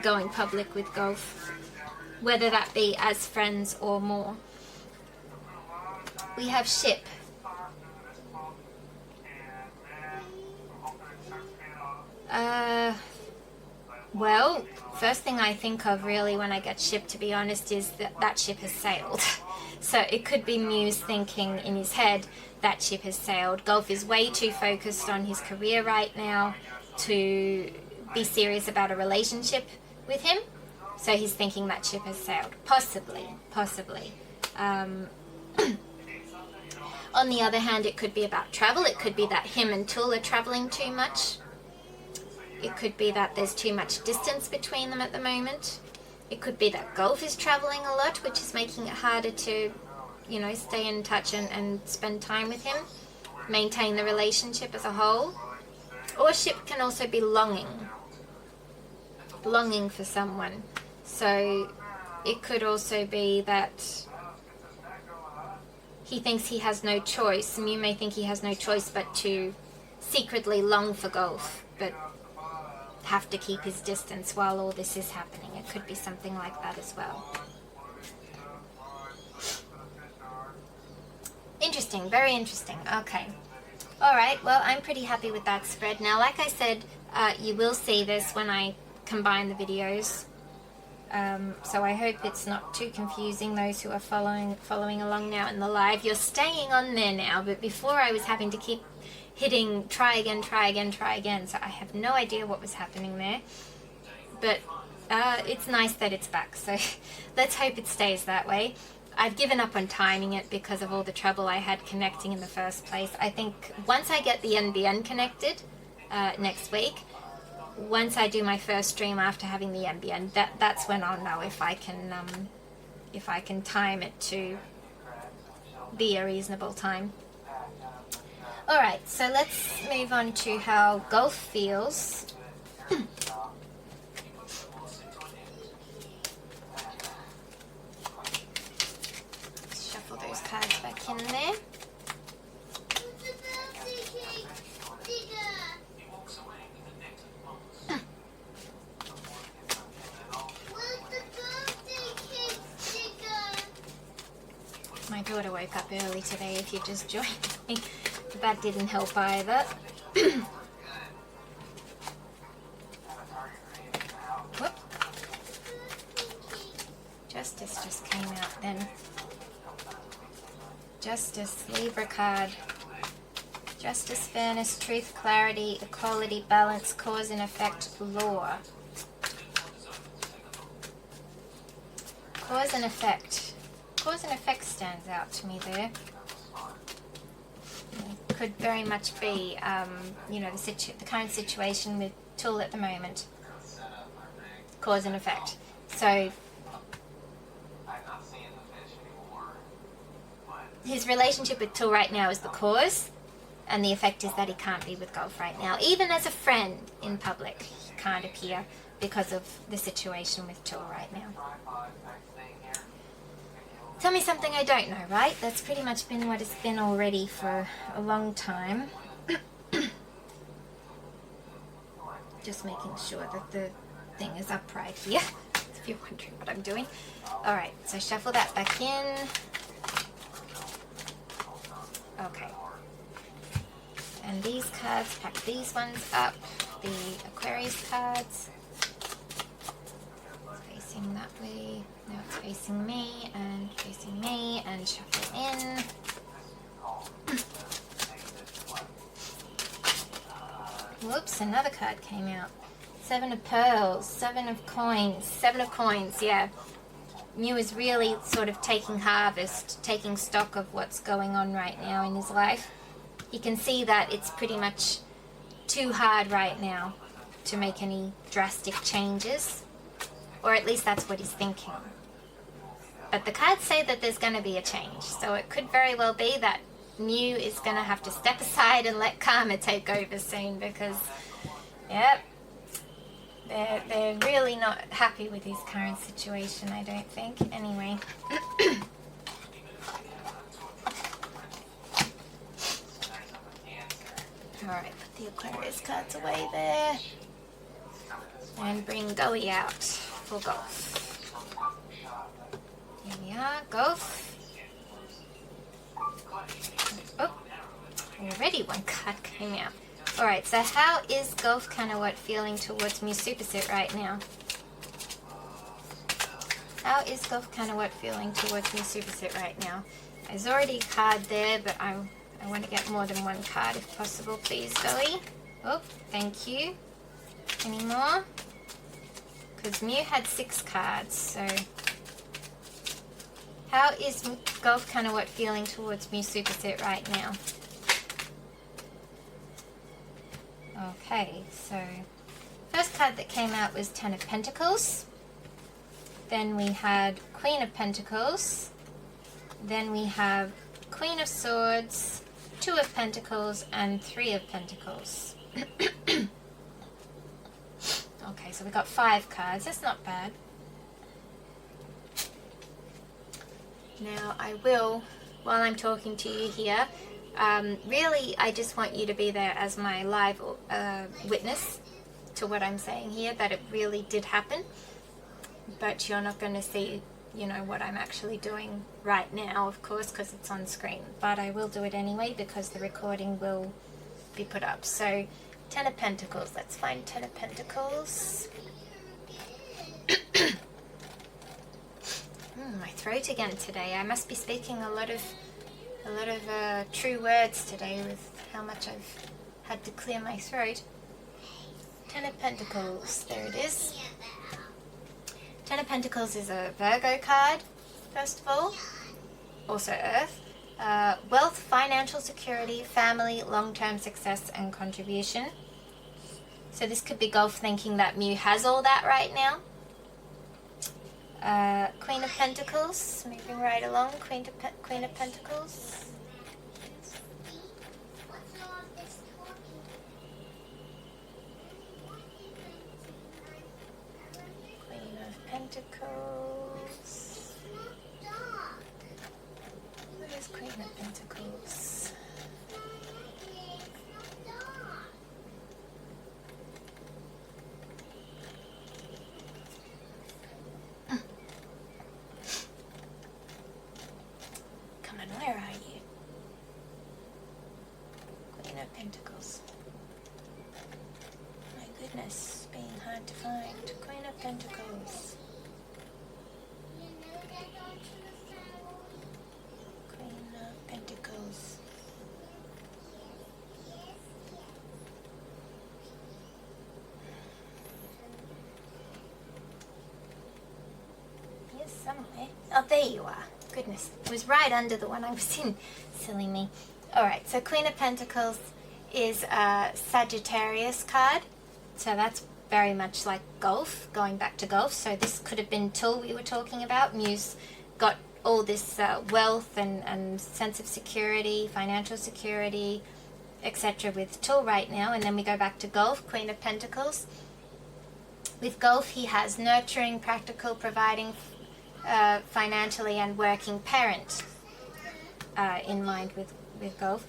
going public with Gulf, whether that be as friends or more. We have ship. Well, first thing I think of really when I get ship, to be honest, is that ship has sailed. So it could be Mew's thinking in his head that ship has sailed. Gulf is way too focused on his career right now to be serious about a relationship with him. So he's thinking that ship has sailed. Possibly. On the other hand, it could be about travel. It could be that him and Tool are traveling too much. It could be that there's too much distance between them at the moment. It could be that Gulf is traveling a lot, which is making it harder to, stay in touch and spend time with him, maintain the relationship as a whole. Or ship can also be longing for someone. So it could also be that he thinks he has no choice. Mew may think he has no choice but to secretly long for Gulf, but have to keep his distance while all this is happening. It could be something like that as well. Interesting, very interesting. Okay. Alright, well, I'm pretty happy with that spread. Now, like I said, you will see this when I combine the videos. So I hope it's not too confusing, those who are following along now in the live. You're staying on there now, but before I was having to keep hitting try again, so I have no idea what was happening there. But it's nice that it's back, so let's hope it stays that way. I've given up on timing it because of all the trouble I had connecting in the first place. I think once I get the NBN connected next week, once I do my first stream after having the NBN, that's when I'll know if I can time it to be a reasonable time. Alright, so let's move on to how Gulf feels. Shuffle those cards back in there. My daughter woke up early today, if you just joined me. That didn't help either. Whoop. Justice just came out then. Justice, Libra card. Justice, fairness, truth, clarity, equality, balance, cause and effect, law. Cause and effect. Cause and effect stands out to me there. It could very much be, you know, the current situation with Tool at the moment. Cause and effect. So, his relationship with Tool right now is the cause, and the effect is that he can't be with Gulf right now. Even as a friend in public, he can't appear because of the situation with Tool right now. Tell me something I don't know, right? That's pretty much been what it's been already for a long time. Just making sure that the thing is upright here, if you're wondering what I'm doing. Alright, so shuffle that back in. Okay. And these cards, pack these ones up. The Aquarius cards. Facing that way. Now it's facing me, and shuffle in. Whoops, another card came out. 7 of Pearls, 7 of Coins, yeah. Mew is really sort of taking harvest, taking stock of what's going on right now in his life. You can see that it's pretty much too hard right now to make any drastic changes. Or at least that's what he's thinking. But the cards say that there's going to be a change. So it could very well be that Mew is going to have to step aside and let karma take over soon. Because, yep, they're really not happy with his current situation, I don't think. Anyway. Alright, put the Aquarius cards away there. And bring Goey out for Gulf. Here we are, Gulf. Oh, already one card came out. Alright, so how is Gulfkanawut feeling towards MEWSuppasit right now? How is Gulfkanawut feeling towards MEWSuppasit right now? There's already a card there, but I want to get more than one card if possible, please, Goey. Oh, thank you. Any more? Because Mew had 6 cards, so... How is Gulfkanawut feeling towards MEWSuppasit right now? Okay, so... First card that came out was 10 of Pentacles. Then we had Queen of Pentacles. Then we have Queen of Swords, 2 of Pentacles, and 3 of Pentacles. Okay, so we got 5 cards. That's not bad. Now, I will, while I'm talking to you here, really, I just want you to be there as my live witness to what I'm saying here, that it really did happen, but you're not going to see, you know, what I'm actually doing right now, of course, because it's on screen, but I will do it anyway because the recording will be put up. So 10 of Pentacles, let's find 10 of Pentacles. My throat again today. I must be speaking a lot of true words today with how much I've had to clear my throat. 10 of Pentacles, there it is. 10 of Pentacles is a Virgo card, first of all, also Earth. Wealth, financial security, family, long-term success and contribution. So this could be Gulf thinking that Mew has all that right now. Queen of Pentacles, moving right along, Queen of Pentacles. Queen of Pentacles. Where's Queen of Pentacles? Come on, where are you? Queen of Pentacles. My goodness, being hard to find. Queen of Pentacles. Queen of Pentacles. Here's somewhere. Oh, there you are. Goodness, it was right under the one I was in. Silly me. Alright, so Queen of Pentacles is a Sagittarius card. So that's very much like Gulf, going back to Gulf. So this could have been Tool we were talking about. Mew's got all this wealth and sense of security, financial security, etc. with Tool right now. And then we go back to Gulf, Queen of Pentacles. With Gulf, he has nurturing, practical, providing financially and working parent in mind with Gulf.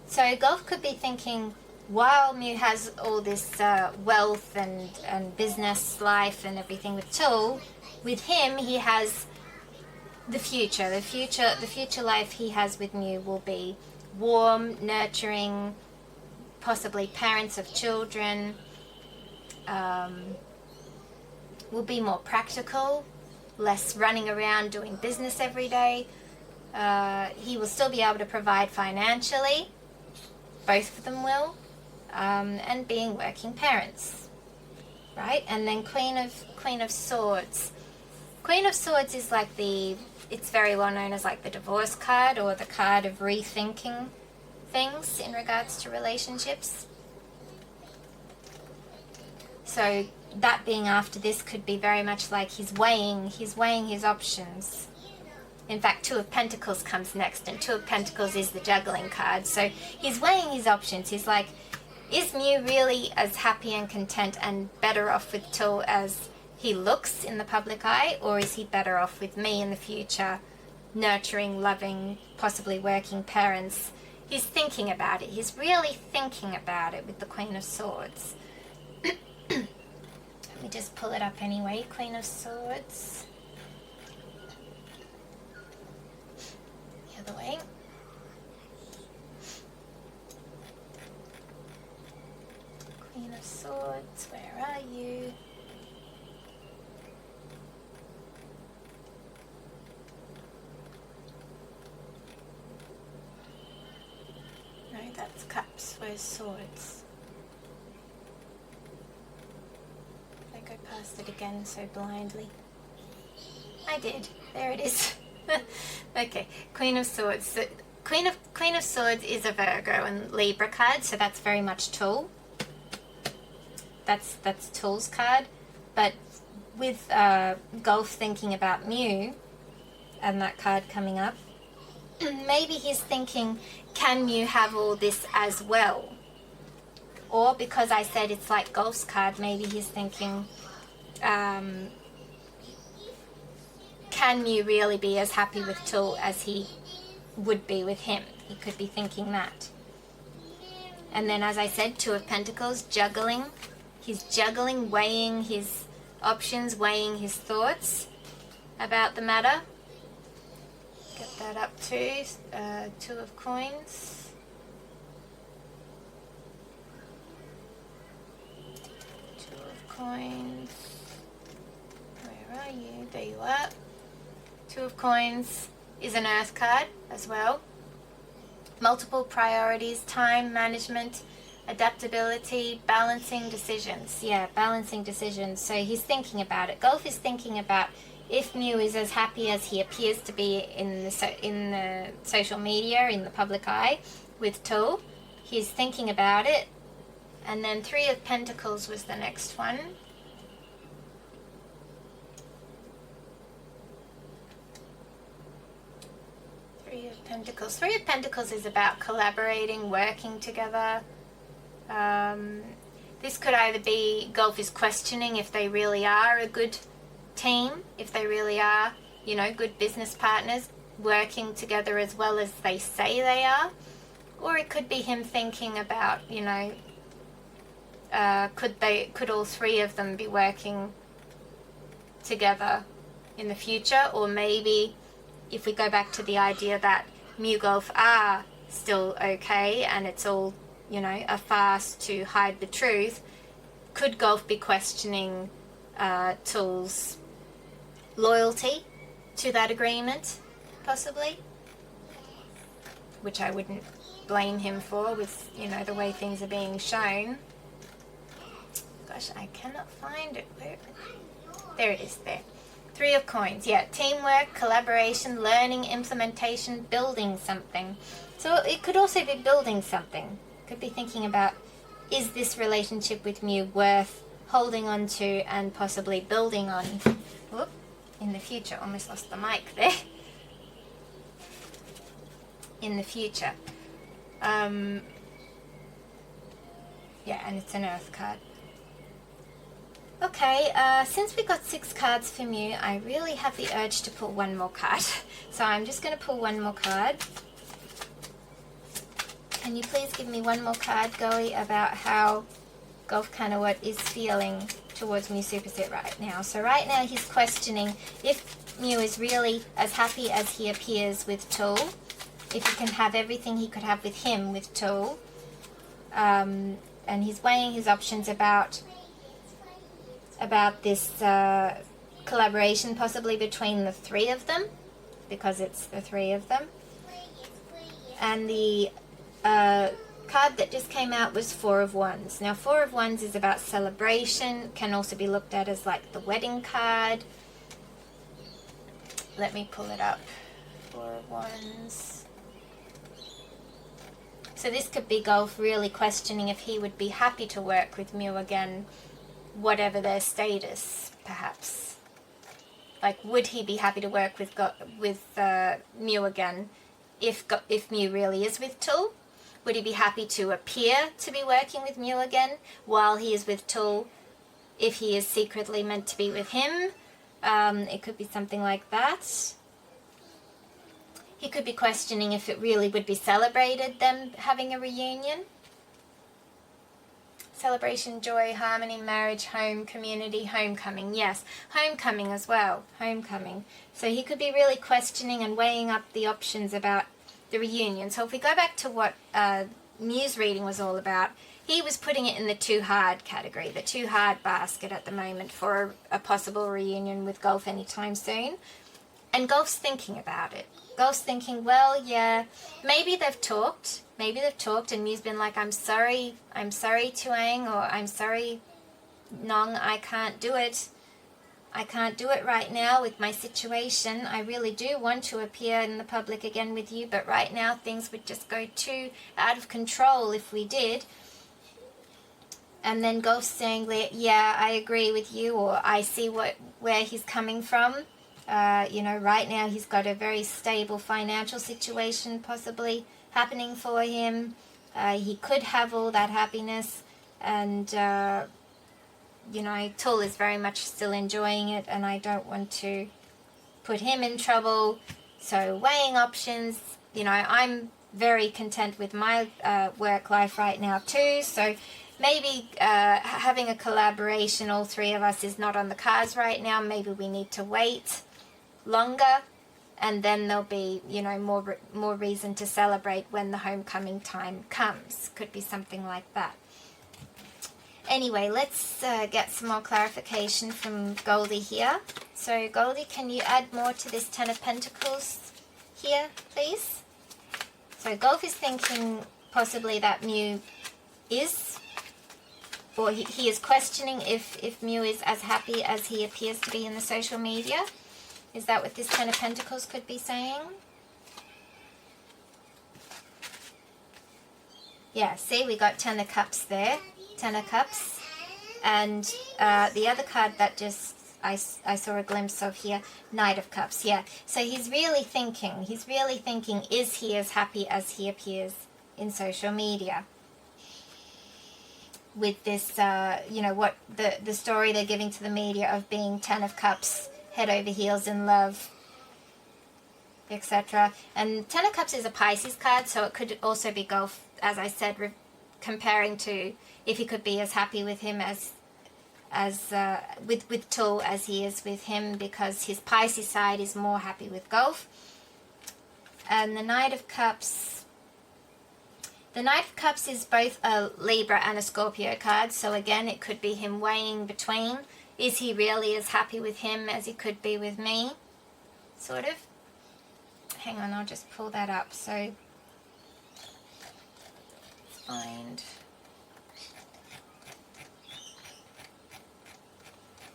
So Gulf could be thinking, while Mew has all this wealth and business life and everything with Tool, with him he has the future. The future life he has with Mew will be warm, nurturing, possibly parents of children, will be more practical, less running around doing business every day. He will still be able to provide financially, both of them will, and being working parents, right? And then Queen of Swords. Queen of Swords is like it's very well known as like the divorce card, or the card of rethinking things in regards to relationships. So that being after this could be very much like he's weighing his options. In fact, Two of Pentacles comes next, and Two of Pentacles is the juggling card. So he's weighing his options. He's like, is Mew really as happy and content and better off with Tool as he looks in the public eye, or is he better off with me in the future, nurturing, loving, possibly working parents? He's thinking about it. He's really thinking about it with the Queen of Swords. Let me just pull it up anyway. Queen of Swords. The other way. Queen of Swords, where are you? No, that's Cups. Where's Swords? Did I go past it again so blindly? I did. There it is. Okay, Queen of Swords. So Queen of Swords is a Virgo and Libra card, so that's very much Tool. That's Tool's card. But with Gulf thinking about Mew and that card coming up, maybe he's thinking, can Mew have all this as well? Or because I said it's like Gulf's card, maybe he's thinking, can Mew really be as happy with Tool as he would be with him? He could be thinking that. And then, as I said, Two of Pentacles, juggling. He's juggling, weighing his options, weighing his thoughts about the matter. Get that up too. 2 of coins. 2 of coins. Where are you? There you are. 2 of coins is an earth card as well. Multiple priorities, time management, adaptability, balancing decisions. Yeah, balancing decisions. So he's thinking about it. Gulf is thinking about if Mew is as happy as he appears to be in the social media, in the public eye with Tool. He's thinking about it. And then 3 of Pentacles was the next one. Pentacles. 3 of Pentacles is about collaborating, working together. This could either be Gulf is questioning if they really are a good team, if they really are, you know, good business partners, working together as well as they say they are. Or it could be him thinking about, you know, could all 3 of them be working together in the future? Or maybe if we go back to the idea that MEWGULF are still okay and it's all, you know, a farce to hide the truth, could Gulf be questioning Tool's loyalty to that agreement, possibly? Which I wouldn't blame him for with, you know, the way things are being shown. Gosh, I cannot find it. There it is, there. 3 of coins, yeah, teamwork, collaboration, learning, implementation, building something. So it could also be building something. Could be thinking about, is this relationship with Mew worth holding on to and possibly building on? Whoop, in the future. Almost lost the mic there. In the future. Yeah, and it's an earth card. Okay, since we got 6 cards for Mew, I really have the urge to pull one more card. So I'm just going to pull one more card. Can you please give me one more card, Goey, about how gulfkanawut is feeling towards mewsuppasit right now? So right now he's questioning if Mew is really as happy as he appears with Tool, if he can have everything he could have with him with Tool. And he's weighing his options about this collaboration possibly between the 3 of them, because it's the 3 of them. And the card that just came out was 4 of Wands. Now 4 of Wands is about celebration, can also be looked at as like the wedding card. Let me pull it up. 4 of Wands. So this could be Gulf really questioning if he would be happy to work with Mew again, whatever their status, perhaps. Like, would he be happy to work with Mew again if Mew really is with Tool? Would he be happy to appear to be working with Mew again while he is with Tool, if he is secretly meant to be with him? It could be something like that. He could be questioning if it really would be celebrated, them having a reunion. Celebration, joy, harmony, marriage, home, community, homecoming. Yes, homecoming as well. Homecoming. So he could be really questioning and weighing up the options about the reunion. So if we go back to what Mew's reading was all about, he was putting it in the too hard category, the too hard basket at the moment for a possible reunion with Gulf anytime soon. And Gulf's thinking about it. Gulf's thinking, well, yeah, maybe they've talked. Maybe they've talked and Mew's been like, I'm sorry Tuang, or I'm sorry Nong, I can't do it. I can't do it right now with my situation. I really do want to appear in the public again with you, but right now things would just go too out of control if we did. And then Gulf's saying, yeah, I agree with you, or I see where he's coming from. You know, right now he's got a very stable financial situation possibly happening for him. He could have all that happiness, and you know, Tool is very much still enjoying it, and I don't want to put him in trouble. So weighing options, you know, I'm very content with my work life right now too. So maybe having a collaboration, all three of us, is not on the cards right now. Maybe we need to wait longer, and then there'll be, you know, more reason to celebrate when the homecoming time comes. Could be something like that. Anyway, let's get some more clarification from Goldie here. So Goldie, can you add more to this Ten of Pentacles here, please? So Gulf is thinking possibly that Mew is, or he is questioning if Mew is as happy as he appears to be in the social media. Is that what this Ten of Pentacles could be saying? Yeah, see, we got Ten of Cups there. Ten of Cups. And the other card that just I saw a glimpse of here, Knight of Cups. Yeah, so he's really thinking, is he as happy as he appears in social media? With this, you know, what the story they're giving to the media of being Ten of Cups, head over heels in love, etc. And Ten of Cups is a Pisces card, so it could also be Gulf, as I said, comparing to if he could be as happy with him with Tull as he is with him, because his Pisces side is more happy with Gulf. And the Knight of Cups, is both a Libra and a Scorpio card, so again it could be him weighing between, is he really as happy with him as he could be with me, sort of. Hang on, I'll just pull that up. So let's find,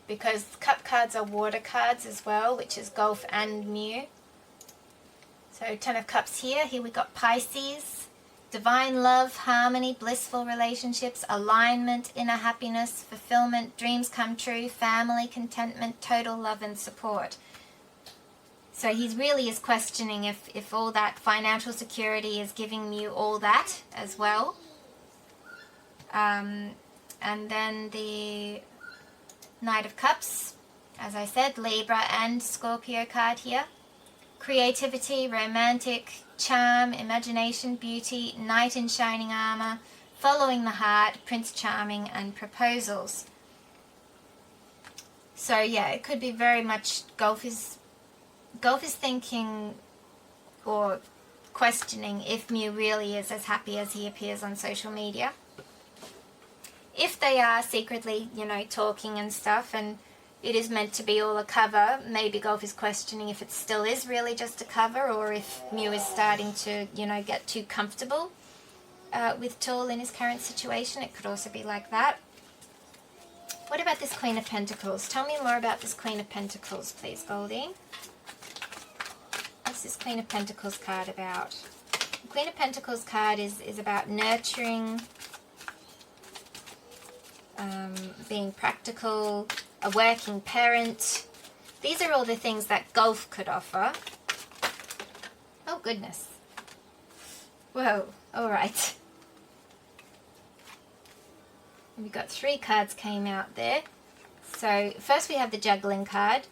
because cup cards are water cards as well, which is Gulf and Mew. So Ten of Cups here we got Pisces, divine love, harmony, blissful relationships, alignment, inner happiness, fulfillment, dreams come true, family, contentment, total love and support. So he really is questioning if all that financial security is giving Mew all that as well. And then the Knight of Cups, as I said, Libra and Scorpio card here. Creativity, romantic, charm, imagination, beauty, knight in shining armor, following the heart, Prince Charming, and proposals. So yeah, it could be very much Gulf is thinking or questioning if Mew really is as happy as he appears on social media. If they are secretly, you know, talking and stuff, and it is meant to be all a cover, maybe Gulf is questioning if it still is really just a cover, or if Mew is starting to, you know, get too comfortable with Tull in his current situation. It could also be like that. What about this Queen of Pentacles? Tell me more about this Queen of Pentacles, please, Goldie. What's this Queen of Pentacles card about? The Queen of Pentacles card is about nurturing, being practical, a working parent. These are all the things that Gulf could offer. Oh, goodness. Whoa, all right. We've got 3 cards came out there. So first we have the juggling card.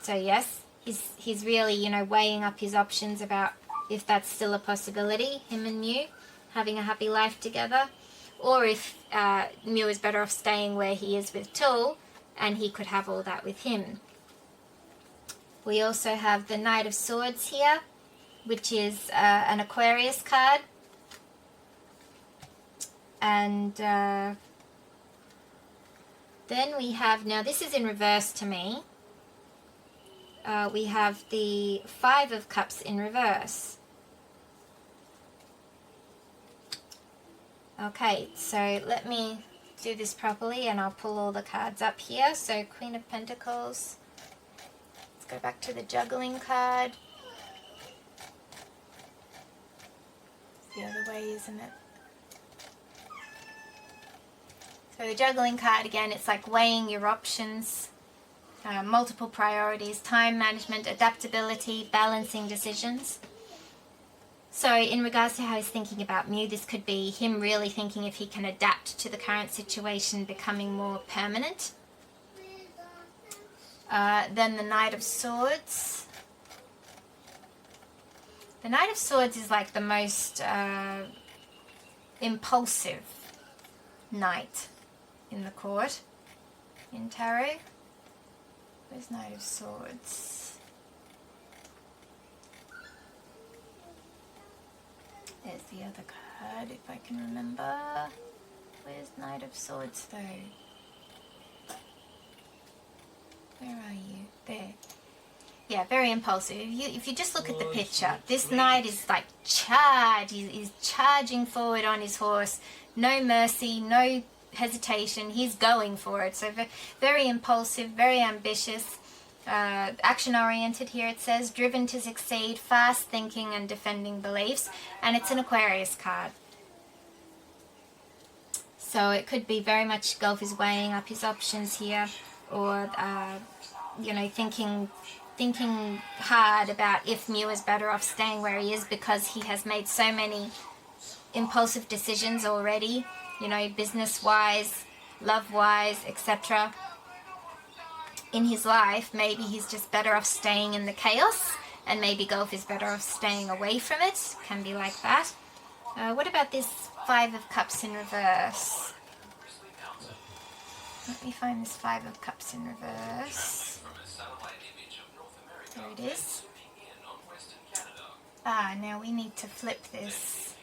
So yes, he's really, you know, weighing up his options about if that's still a possibility, him and Mew having a happy life together, or if Mew is better off staying where he is with Tull and he could have all that with him. We also have the Knight of Swords here, which is an Aquarius card. And then we have, now this is in reverse to me, we have the 5 of Cups in reverse. Okay, so let me do this properly and I'll pull all the cards up here. So Queen of Pentacles. Let's go back to the juggling card. It's the other way, isn't it? So the juggling card, again, it's like weighing your options, multiple priorities, time management, adaptability, balancing decisions. So in regards to how he's thinking about Mew, this could be him really thinking if he can adapt to the current situation, becoming more permanent. Then the Knight of Swords. The Knight of Swords is like the most impulsive knight in the court in tarot. Where's Knight of Swords? There's the other card, if I can remember. Where's Knight of Swords though? Where are you? There. Yeah, very impulsive. If you just look at the picture, this knight is like charged. He's charging forward on his horse. No mercy, no hesitation. He's going for it. So very impulsive, very ambitious, action-oriented here it says. Driven to succeed, fast thinking and defending beliefs. And it's an Aquarius card. So it could be very much Gulf is weighing up his options here, or you know, thinking hard about if Mew is better off staying where he is, because he has made so many impulsive decisions already, you know, business-wise, love-wise, etc. in his life. Maybe he's just better off staying in the chaos, and maybe Gulf is better off staying away from it. Can be like that. What about this Five of Cups in reverse? Let me find this Five of Cups in reverse. There it is. Now we need to flip this.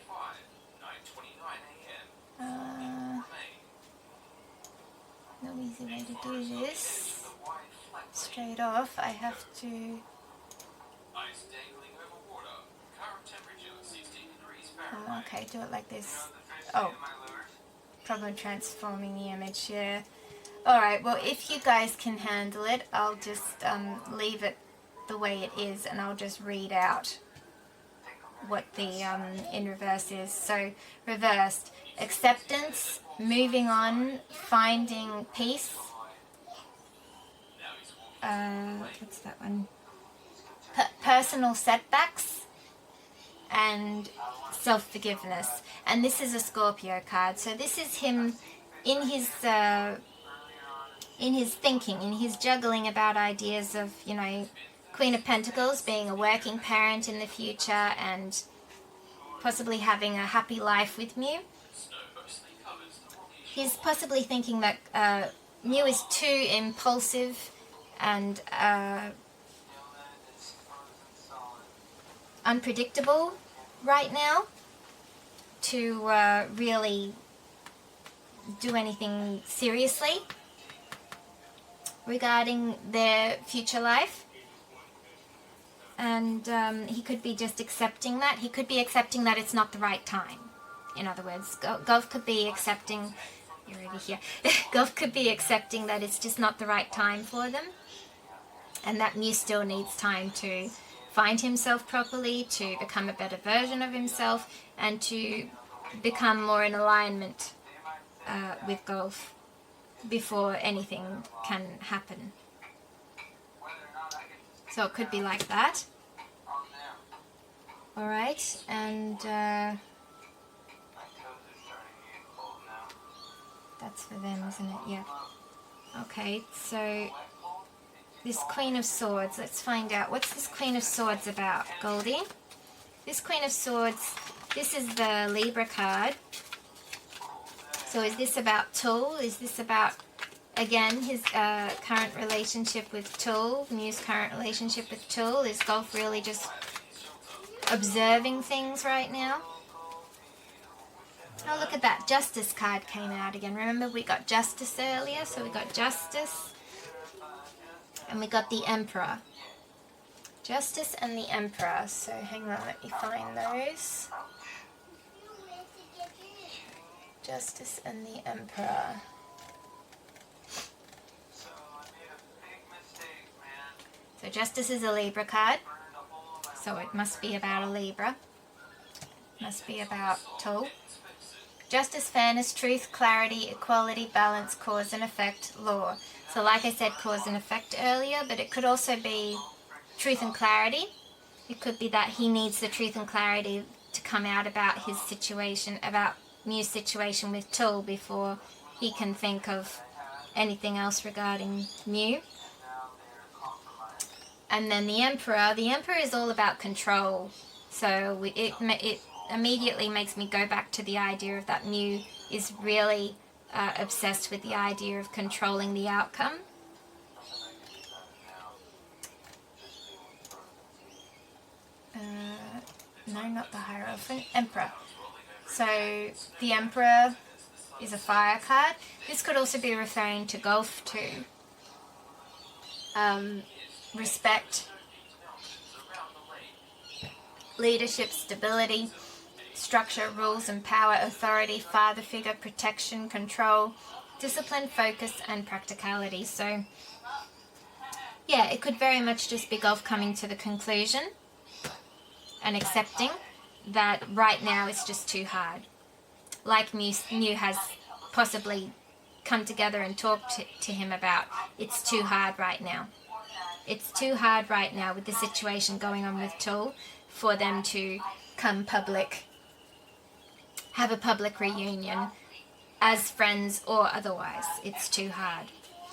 No easy way to do this. Straight off, I have to... okay, do it like this. Oh, problem transforming the image, yeah. Alright, well, if you guys can handle it, I'll just leave it the way it is, and I'll just read out what the in reverse is. So, reversed, acceptance, moving on, finding peace. What's that one? Personal setbacks and self-forgiveness. And this is a Scorpio card. So this is him in his thinking, in his juggling about ideas of, you know, Queen of Pentacles, being a working parent in the future and possibly having a happy life with Mew. He's possibly thinking that Mew is too impulsive and unpredictable right now to really do anything seriously regarding their future life. And he could be just accepting that. He could be accepting that it's not the right time. In other words, Gulf could be accepting... You're already here. Gulf could be accepting that it's just not the right time for them. And that Mew still needs time to find himself properly, to become a better version of himself, and to become more in alignment with Gulf before anything can happen. So it could be like that. Alright, and that's for them, isn't it? Yeah. Okay, so this Queen of Swords, let's find out. What's this Queen of Swords about, Goldie? This Queen of Swords, this is the Libra card. So is this about Tool? Is this about, again, his current relationship with Tool? Mew's current relationship with Tool? Is Gulf really just observing things right now? Oh, look at that. Justice card came out again. Remember we got Justice earlier? So we got Justice. And we got the Emperor. Justice and the Emperor. So hang on, let me find those. Justice and the Emperor. So Justice is a Libra card. So it must be about a Libra. Must be about Tool. Justice, fairness, truth, clarity, equality, balance, cause and effect, law. So like I said, cause and effect earlier, but it could also be truth and clarity. It could be that he needs the truth and clarity to come out about his situation, about Mew's situation with Tool, before he can think of anything else regarding Mew. And then the Emperor is all about control. So it immediately makes me go back to the idea of that Mew is really obsessed with the idea of controlling the outcome. No, not the Hierophant. Emperor. So the Emperor is a fire card. This could also be referring to Gulf too. Respect, leadership, stability, structure, rules and power, authority, father figure, protection, control, discipline, focus and practicality. So yeah, it could very much just be Gulf coming to the conclusion and accepting that right now it's just too hard. Like Mew has possibly come together and talked to him about, it's too hard right now. It's too hard right now with the situation going on with Tool for them to come public, have a public reunion as friends or otherwise. It's too hard.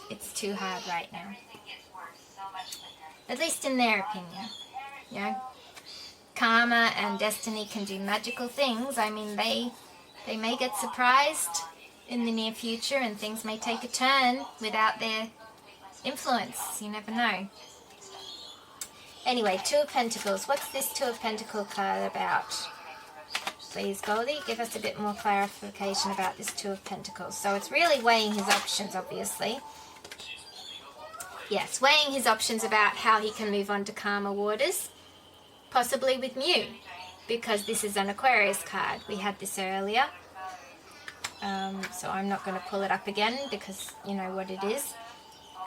It's too hard right now. At least in their opinion. You know? Karma and destiny can do magical things. I mean, they may get surprised in the near future and things may take a turn without their influence. You never know. Anyway, Two of Pentacles. What's this Two of Pentacles card about? Please, Goldie, give us a bit more clarification about this Two of Pentacles. So it's really weighing his options, obviously. Yes, weighing his options about how he can move on to calmer waters. Possibly with Mew, because this is an Aquarius card. We had this earlier. So I'm not going to pull it up again because you know what it is.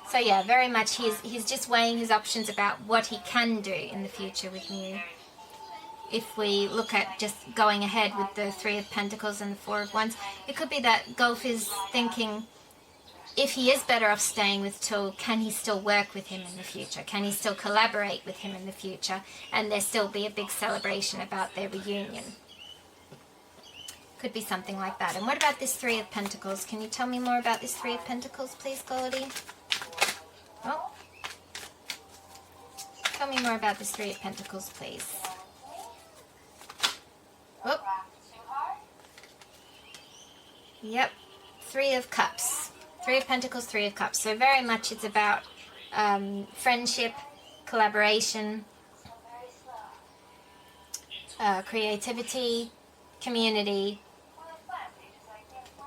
So yeah, very much he's just weighing his options about what he can do in the future with Mew. If we look at just going ahead with the Three of Pentacles and the Four of Wands, it could be that Gulf is thinking, if he is better off staying with Tool, can he still work with him in the future? Can he still collaborate with him in the future? And there still be a big celebration about their reunion. Could be something like that. And what about this Three of Pentacles? Can you tell me more about this Three of Pentacles, please, Goldie? Oh. Tell me more about this Three of Pentacles, please. Oh. Yep. Three of Cups. Three of Pentacles, Three of Cups. So very much it's about friendship, collaboration, creativity, community,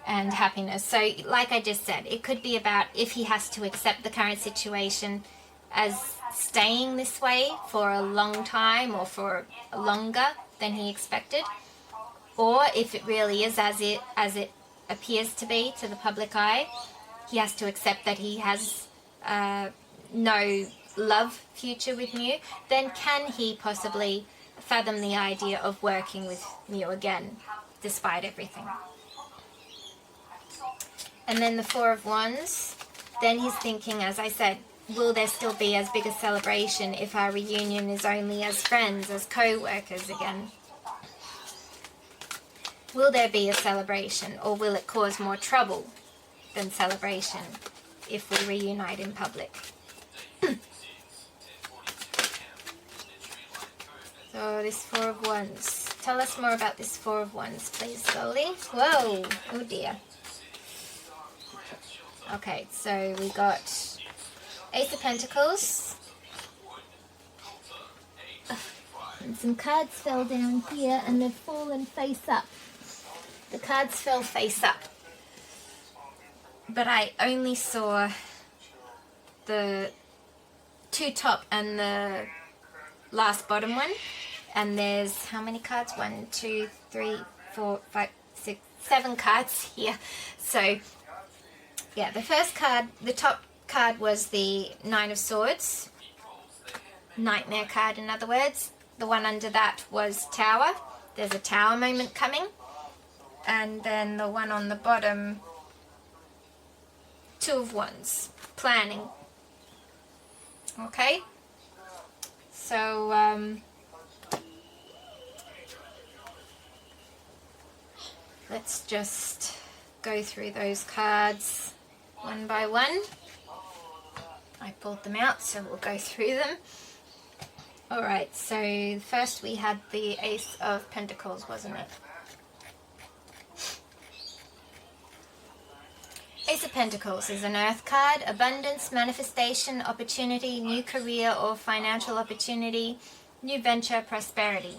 and happiness. So like I just said, it could be about if he has to accept the current situation as staying this way for a long time or for longer than he expected, or if it really is as it appears to be to the public eye, he has to accept that he has no love future with Mew. Then can he possibly fathom the idea of working with Mew again despite everything? And then the Four of Wands, then he's thinking, as I said, will there still be as big a celebration if our reunion is only as friends, as co-workers again? Will there be a celebration, or will it cause more trouble than celebration if we reunite in public? So this Four of Wands. Tell us more about this Four of Wands, please, Goldie. Whoa, oh dear. Okay, so we got Ace of Pentacles. And some cards fell down here and they've fallen face up. The cards fell face up. But I only saw the two top and the last bottom one. And there's how many cards? 1, 2, 3, 4, 5, 6, 7 cards here. So yeah, the first card, the top card was the Nine of Swords. Nightmare card, in other words. The one under that was Tower. There's a Tower moment coming. And then the one on the bottom, Two of Wands. Planning. Okay? So, let's just go through those cards one by one. I pulled them out, so we'll go through them. Alright, so first we had the Ace of Pentacles, wasn't it? Ace of Pentacles is an earth card. Abundance, manifestation, opportunity, new career or financial opportunity, new venture, prosperity.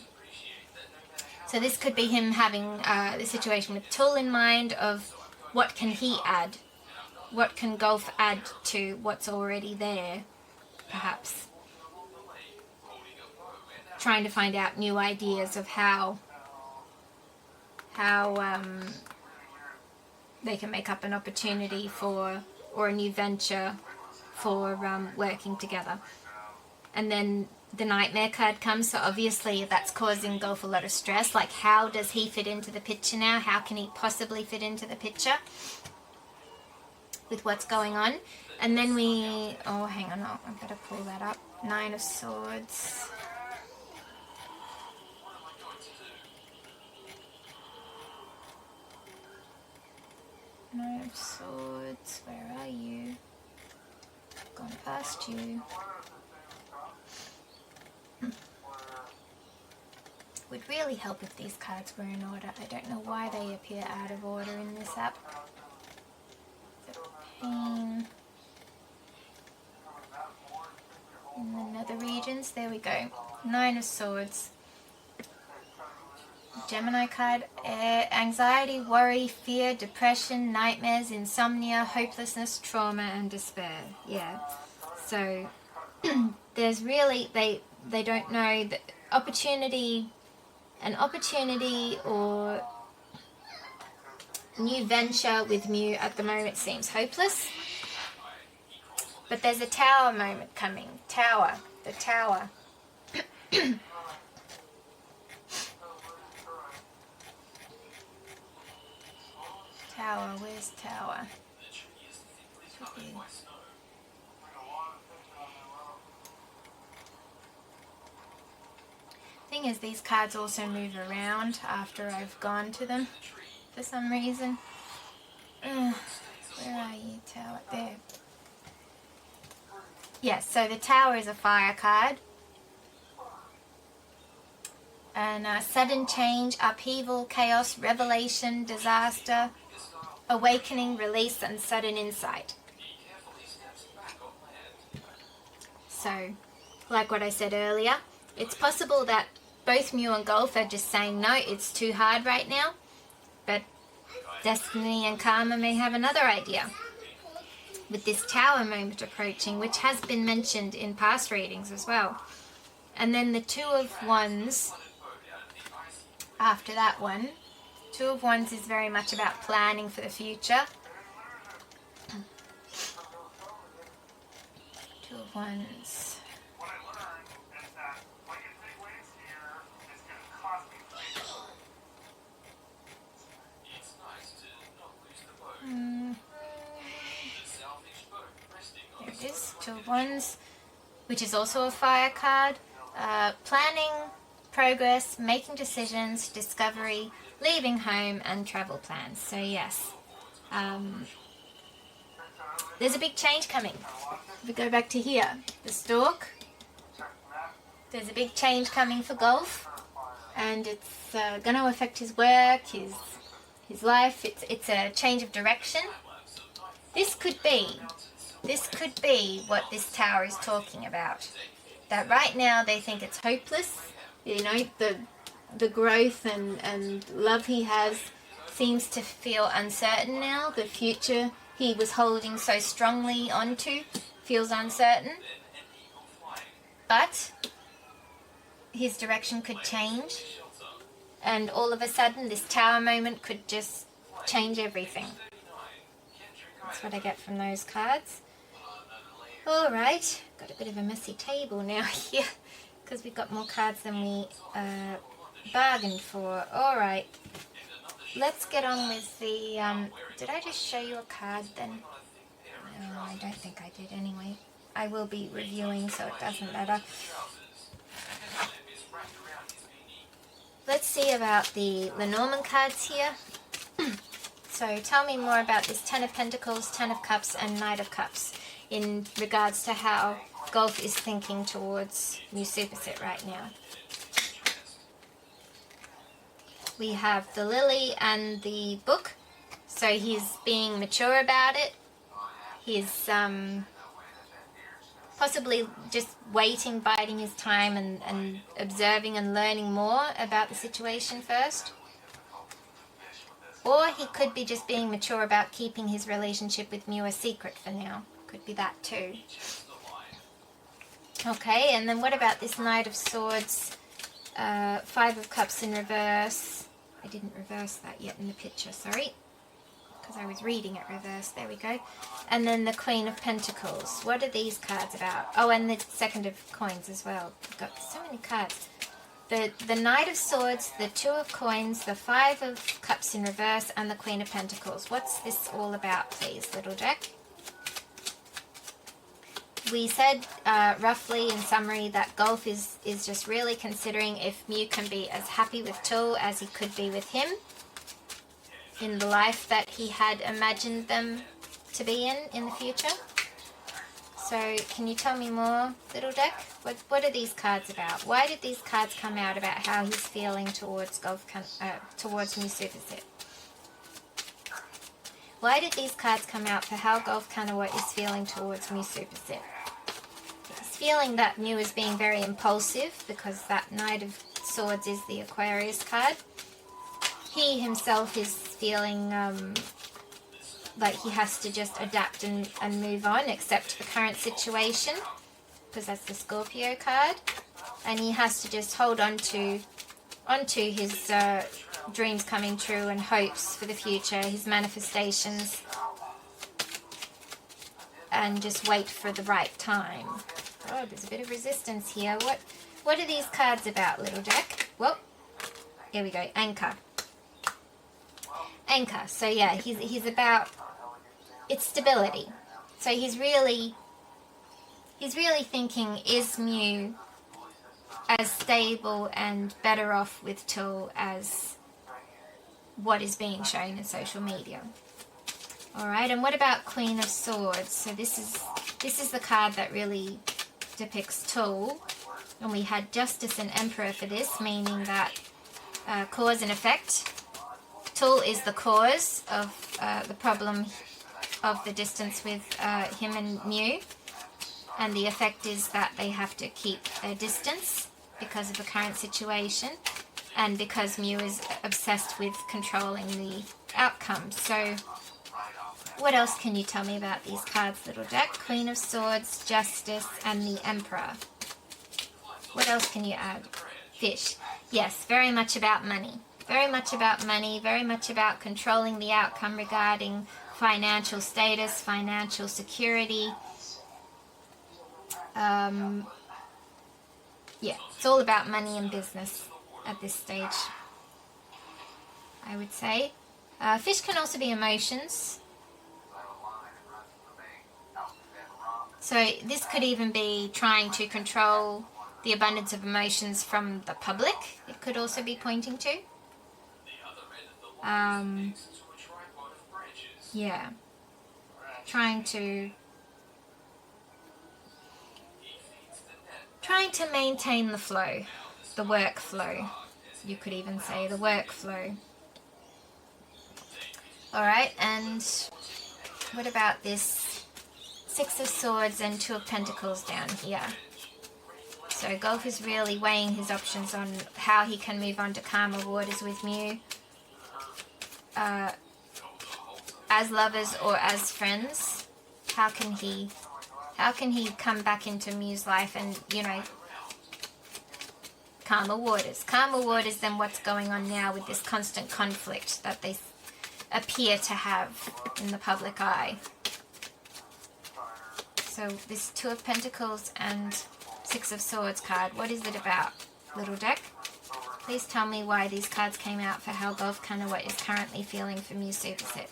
So this could be him having the situation with Tool in mind of what can he add? What can Gulf add to what's already there, perhaps? Trying to find out new ideas of how they can make up an opportunity for, or a new venture for working together. And then the Nightmare card comes, so obviously that's causing Gulf a lot of stress. Like, how does he fit into the picture now? How can he possibly fit into the picture with what's going on? And then we, oh, hang on, I better pull that up. Nine of Swords. Nine of Swords, where are you? Gone past you. Would really help if these cards were in order. I don't know why they appear out of order in this app. The Pain. In the nether regions, there we go. Nine of Swords. Gemini card, anxiety, worry, fear, depression, nightmares, insomnia, hopelessness, trauma, and despair. Yeah. So there's really, they don't know the opportunity, an opportunity or new venture with Mew at the moment seems hopeless. But there's a Tower moment coming. Tower. The Tower. Tower, where's Tower? Thing is, these cards also move around after I've gone to them for some reason. Where are you, Tower? There. Yes, so the Tower is a fire card. And sudden change, upheaval, chaos, revelation, disaster, awakening, release, and sudden insight. So, like what I said earlier, it's possible that both Mew and Gulf are just saying, no, it's too hard right now. But Destiny and Karma may have another idea. With this Tower moment approaching, which has been mentioned in past readings as well. And then the Two of Wands, after that one, Two of Wands is very much about planning for the future. Two of Wands. There it is, Two of Wands, which is also a fire card. Planning, progress, making decisions, discovery, leaving home, and travel plans. So yes, there's a big change coming. If we go back to here, the Stork, there's a big change coming for Gulf, and it's going to affect his work, his life. It's a change of direction. This could be what this Tower is talking about. That right now they think it's hopeless. You know, the growth and love he has seems to feel uncertain now. The future he was holding so strongly onto feels uncertain. But his direction could change. And all of a sudden this Tower moment could just change everything. That's what I get from those cards. Alright, got a bit of a messy table now here because we've got more cards than we bargained for. Alright, let's get on with the... did I just show you a card then? No, I don't think I did anyway. I will be reviewing, so it doesn't matter. Let's see about the Lenormand cards here. So tell me more about this Ten of Pentacles, Ten of Cups, and Knight of Cups in regards to how Gulf is thinking towards MEWsuppasit right now. We have the Lily and the Book. So he's being mature about it. He's possibly just waiting, biding his time and observing and learning more about the situation first. Or he could be just being mature about keeping his relationship with Mew a secret for now. Could be that too. Okay, and then what about this Knight of Swords, Five of Cups in reverse. I didn't reverse that yet in the picture, sorry, because I was reading it reverse. There we go. And then the Queen of Pentacles. What are these cards about? Oh, and the Second of Coins as well. I've got so many cards. The Knight of Swords, the Two of Coins, the Five of Cups in reverse, and the Queen of Pentacles. What's this all about, please, little deck? We said roughly in summary that Gulf is just really considering if Mew can be as happy with Tool as he could be with him in the life that he had imagined them to be in the future. So can you tell me more, little deck? What are these cards about? Why did these cards come out about how he's feeling towards towards MEWSuppasit? Why did these cards come out for how gulfkanawut is feeling towards MEWSuppasit? He's feeling that Mew is being very impulsive because that Knight of Swords is the Aquarius card. He himself is feeling like he has to just adapt and move on, accept the current situation, because that's the Scorpio card, and he has to just hold on to his dreams coming true and hopes for the future, his manifestations, and just wait for the right time. Oh, there's a bit of resistance here. What are these cards about, little deck? Well, here we go. Anchor. Anchor. So yeah, he's about, it's stability. So he's really thinking, is Mew as stable and better off with Tool as what is being shown in social media? Alright, and what about Queen of Swords? So this is the card that really depicts Tool, and we had Justice and Emperor for this, meaning that cause and effect. Tool is the cause of the problem of the distance with him and Mew, and the effect is that they have to keep their distance because of the current situation, and because Mew is obsessed with controlling the outcome. So what else can you tell me about these cards, little deck? Queen of Swords, Justice, and the Emperor. What else can you add? Fish. Yes, very much about money. Very much about money, very much about controlling the outcome regarding financial status, financial security. Yeah, it's all about money and business at this stage, I would say. Fish can also be emotions. So this could even be trying to control the abundance of emotions from the public. It could also be pointing to. Yeah. Trying to maintain the flow, the workflow. You could even say the workflow. Alright, and what about this Six of Swords and Two of Pentacles down here? So Gulf is really weighing his options on how he can move on to calmer waters with Mew. As lovers or as friends, how can he come back into Mew's life and, you know, calmer waters than what's going on now with this constant conflict that they appear to have in the public eye. So this Two of Pentacles and Six of Swords card, what is it about, little deck? Please tell me why these cards came out for how gulfkanawut is currently feeling for MEWSuppasit.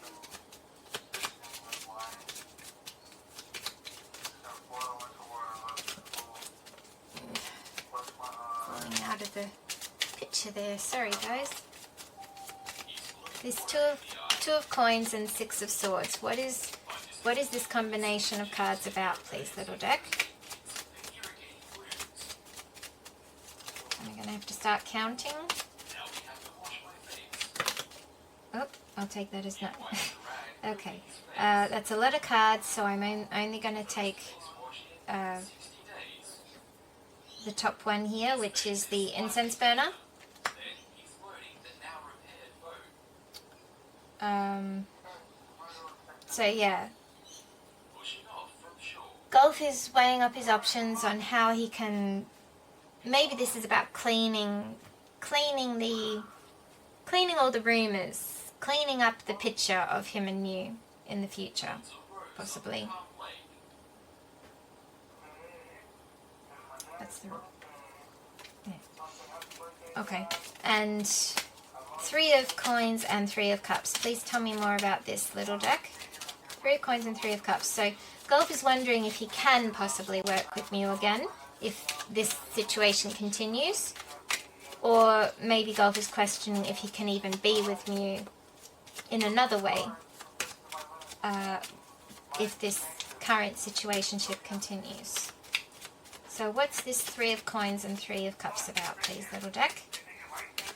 Falling out of the picture there. Sorry, guys. This two of Coins and Six of Swords. What is this combination of cards about, please, little deck? I'm going to have to start counting. Oh, I'll take that as no. Okay, that's a lot of cards, so I'm only going to take the top one here, which is the incense burner. So yeah, Gulf is weighing up his options on how he can. Maybe this is about cleaning all the rumors, cleaning up the picture of him and Mew in the future, possibly. That's the yeah. Okay, and 3 of coins and 3 of cups. Please tell me more about this little deck. 3 of coins and 3 of cups. So Gulf is wondering if he can possibly work with Mew again if this situation continues, or maybe Gulf is questioning if he can even be with Mew in another way if this current situationship continues. So what's this 3 of coins and 3 of cups about, please, little deck?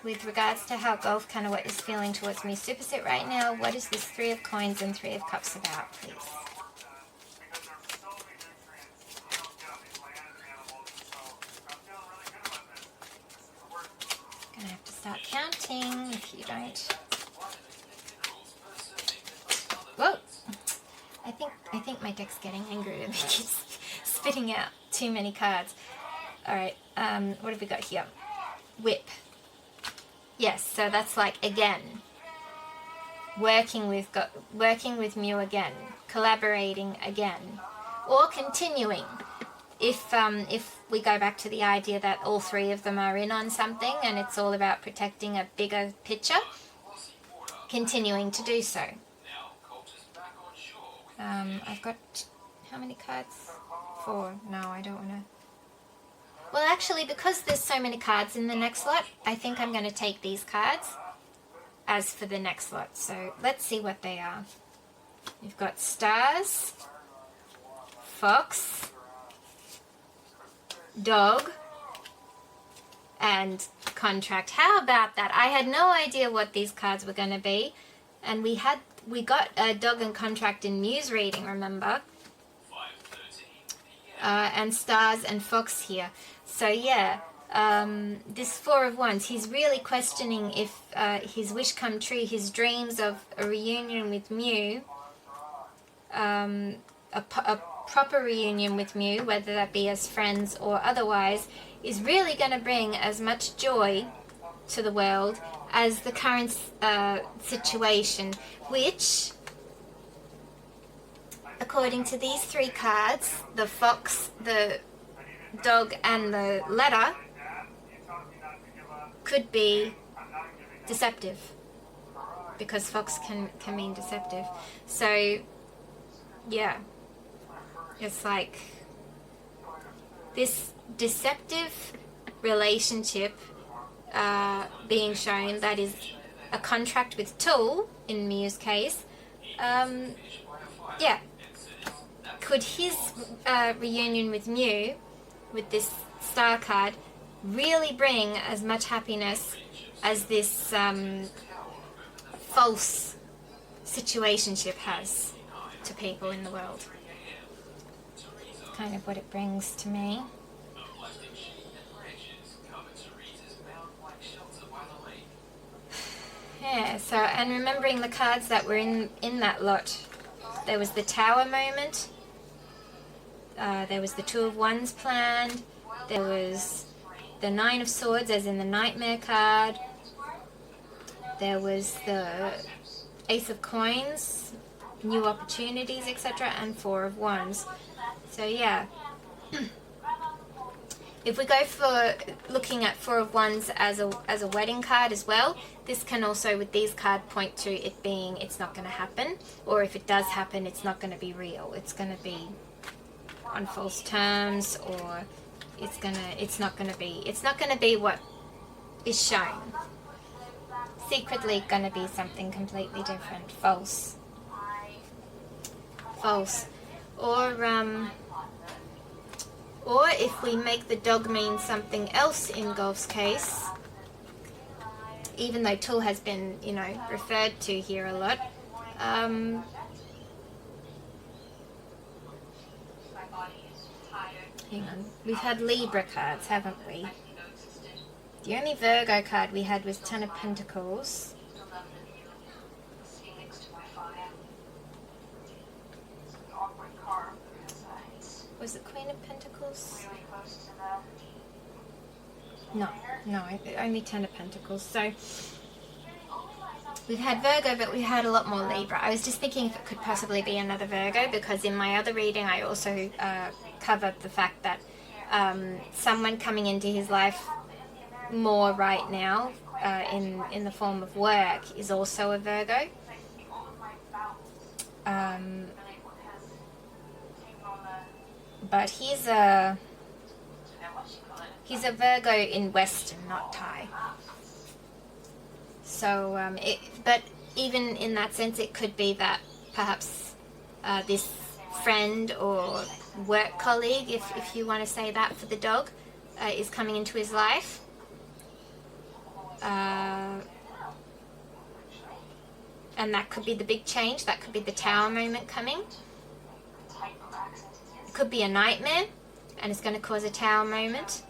With regards to how gulfkanawut is feeling towards MEWsuppasit right now, what is this 3 of coins and 3 of cups about, please? Gonna have to start counting if you don't. Whoa! I think my deck's getting angry with me. It keeps spitting out too many cards. Alright, what have we got here? Whip. Yes, so that's like again. Working with Mew again. Collaborating again. Or continuing. If we go back to the idea that all 3 of them are in on something and it's all about protecting a bigger picture, continuing to do so. I've got how many cards? 4. No, I don't want to. Well, actually, because there's so many cards in the next lot, I think I'm going to take these cards as for the next lot. So let's see what they are. You've got stars, fox, dog, and contract. How about that? I had no idea what these cards were going to be, and we got a dog and contract in Mew's reading, remember? And stars and fox here. So yeah, this 4 of Wands, he's really questioning if his wish come true, his dreams of a reunion with Mew, a proper reunion with Mew, whether that be as friends or otherwise, is really going to bring as much joy to the world as the current situation, which, according to these 3 cards, the fox, the dog, and the letter, could be deceptive, because fox can mean deceptive. So yeah, it's like this deceptive relationship being shown, that is a contract with Tool in Mew's case. Yeah, could his reunion with Mew, with this star card, really bring as much happiness as this false situationship has to people in the world? Kind of what it brings to me. Yeah, so, and remembering the cards that were in that lot, there was the Tower moment, there was the 2 of Wands planned, there was the 9 of Swords as in the Nightmare card, there was the Ace of Coins, new opportunities, etc., and 4 of Wands. So yeah, if we go for looking at 4 of Wands as a wedding card as well, this can also, with these cards, point to it being, it's not going to happen, or if it does happen, it's not going to be real. It's going to be on false terms, or it's not going to be what is shown. Secretly going to be something completely different, false. Or if we make the dog mean something else in Gulf's case, even though Tool has been, referred to here a lot, Hang on. We've had Libra cards, haven't we? The only Virgo card we had was Ten of Pentacles. Was it Queen of Pentacles? No, only Ten of Pentacles. So we've had Virgo, but we had a lot more Libra. I was just thinking if it could possibly be another Virgo, because in my other reading I also covered the fact that someone coming into his life more right now in the form of work is also a Virgo. But he's a Virgo in Western, not Thai. So, but even in that sense, it could be that perhaps this friend or work colleague, if you want to say that for the dog, is coming into his life. And that could be the big change. That could be the Tower moment coming. It could be a nightmare, and it's going to cause a Tower moment.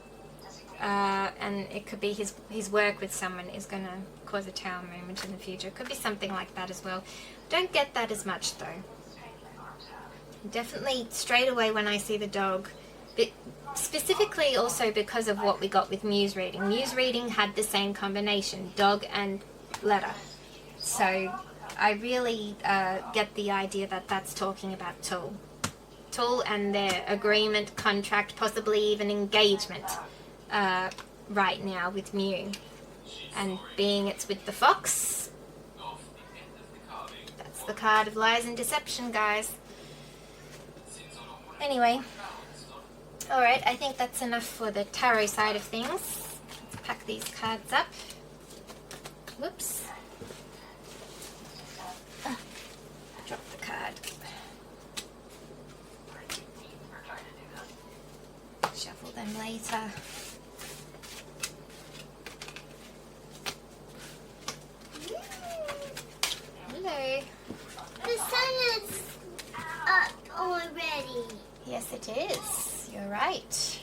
And it could be his work with someone is going to cause a Tower moment in the future. It could be something like that as well. Don't get that as much though. Definitely straight away when I see the dog, but specifically also because of what we got with Mew's reading. Mew's reading had the same combination, dog and letter. So I really get the idea that that's talking about Tool and their agreement, contract, possibly even engagement right now with Mew. And being it's with the fox, that's the card of lies and deception, guys. Anyway, alright, I think that's enough for the tarot side of things. Let's pack these cards up. Whoops. Drop the card. Shuffle them later. Hello.
The sun is up already.
Yes, it is. You're right.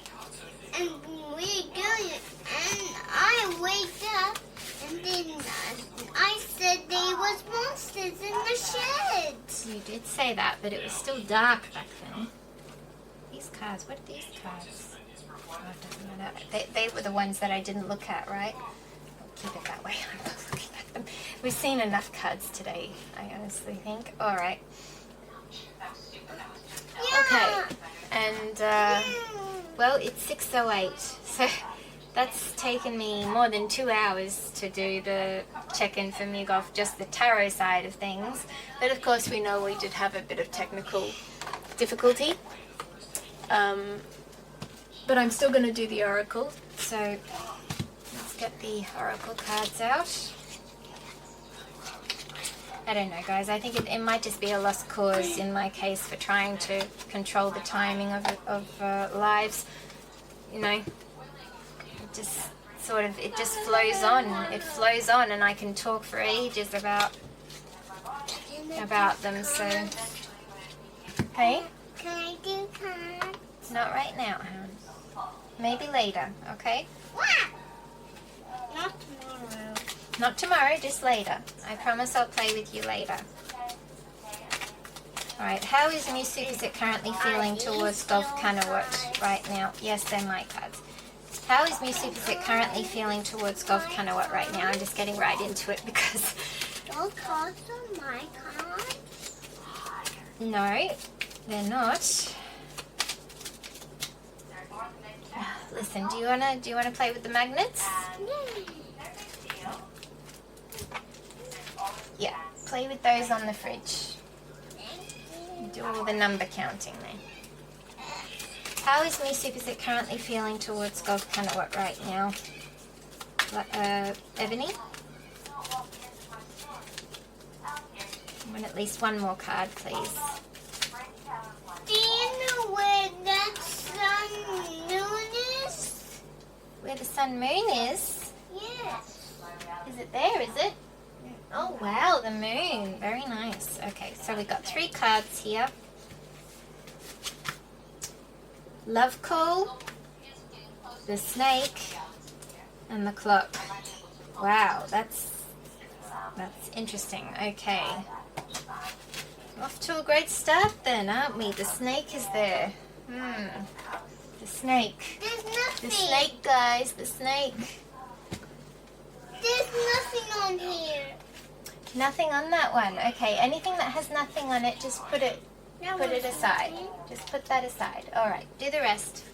And we're going, and I waked up, and then I said there was monsters in the shed.
You did say that, but it was still dark back then. These cards, what are these cards? Oh, it doesn't matter. They were the ones that I didn't look at, right? I'll keep it that way. I'm not looking at them. We've seen enough cards today, I honestly think. Alright.
Yeah.
Okay. And, well, it's 6:08. So that's taken me more than 2 hours to do the check-in for MEWGULF, just the tarot side of things. But of course we know we did have a bit of technical difficulty. But I'm still going to do the oracle. So let's get the oracle cards out. I don't know, guys. I think it might just be a lost cause in my case for trying to control the timing of lives. You know, it just sort of, it just flows on. It flows on, and I can talk for ages about them. So, hey,
Can I do cards?
not right now, hon. Maybe later, okay?
Not tomorrow.
Not tomorrow, just later. I promise I'll play with you later. Alright, how is MEWsuppasit currently feeling towards gulfkanawut right now? Yes, they're my cards. How is MEWsuppasit currently feeling towards gulfkanawut right now? I'm just getting right into it because...
Those cards are my cards?
No, they're not. Listen, do you wanna play with the magnets? Yeah, play with those on the fridge. Do all the number counting there. How is MEWsuppasit currently feeling towards gulfkanawut right now? Ebony? I want at least one more card, please.
Do you know where that sun moon is?
Where the sun moon is?
Yes.
Is it there, is it? Oh wow, the moon. Very nice. Okay, so we got 3 cards here. Love call, the snake, and the clock. Wow, that's interesting. Okay. Off to a great start then, aren't we? The snake is there. The snake.
There's nothing.
The snake, guys. The snake.
There's nothing on here.
Nothing on that one. Okay, anything that has nothing on it, just put it aside. Just put that aside. Alright, do the rest.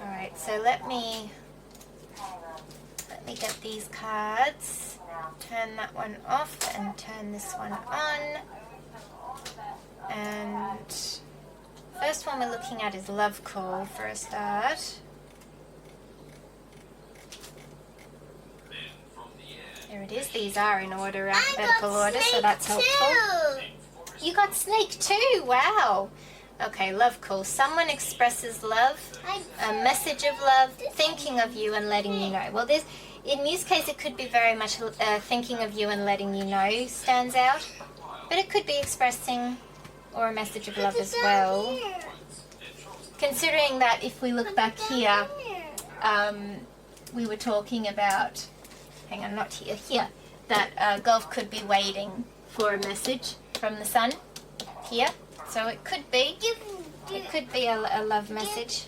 Alright, so let me get these cards. Turn that one off and turn this one on. And first one we're looking at is Love Call for a start. There it is. These are in order, alphabetical order, so that's helpful.
Too.
You got snake too. Wow. Okay, love call. Someone expresses love, a message of love, thinking of you and letting you know. Well, in Mew's case, it could be very much thinking of you and letting you know stands out, but it could be expressing or a message of love as well. Considering that if we look back here, we were talking about, hang on, not here, here, that Gulf could be waiting for a message from the sun here. So it could be a love message.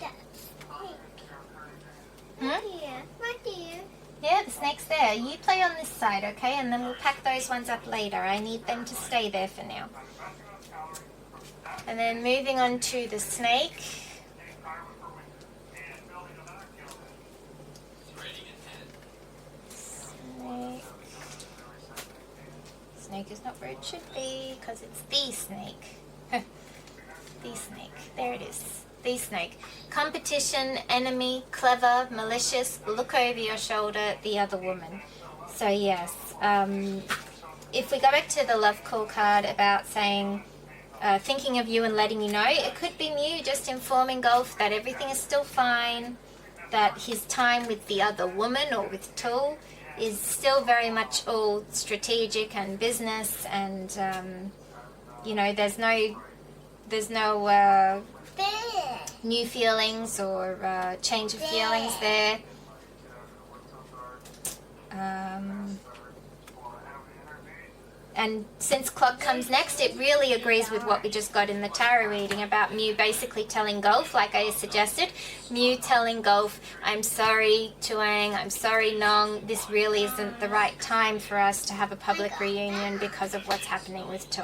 Right here. Right here.
Yeah, the snake's there. You play on this side, okay? And then we'll pack those ones up later. I need them to stay there for now. And then moving on to the snake. Snake is not where it should be because it's the snake. The snake. There it is. The snake. Competition, enemy, clever, malicious, look over your shoulder, the other woman. So yes, if we go back to the love call card about saying, thinking of you and letting you know, it could be Mew just informing Gulf that everything is still fine, that his time with the other woman or with Tool is still very much all strategic and business, and you know, there's no new feelings or change of feelings there. And since clock comes next, it really agrees with what we just got in the tarot reading about Mew basically telling Gulf, like I suggested, Mew telling Gulf, I'm sorry Tuang, I'm sorry Nong, this really isn't the right time for us to have a public reunion because of what's happening with Tu.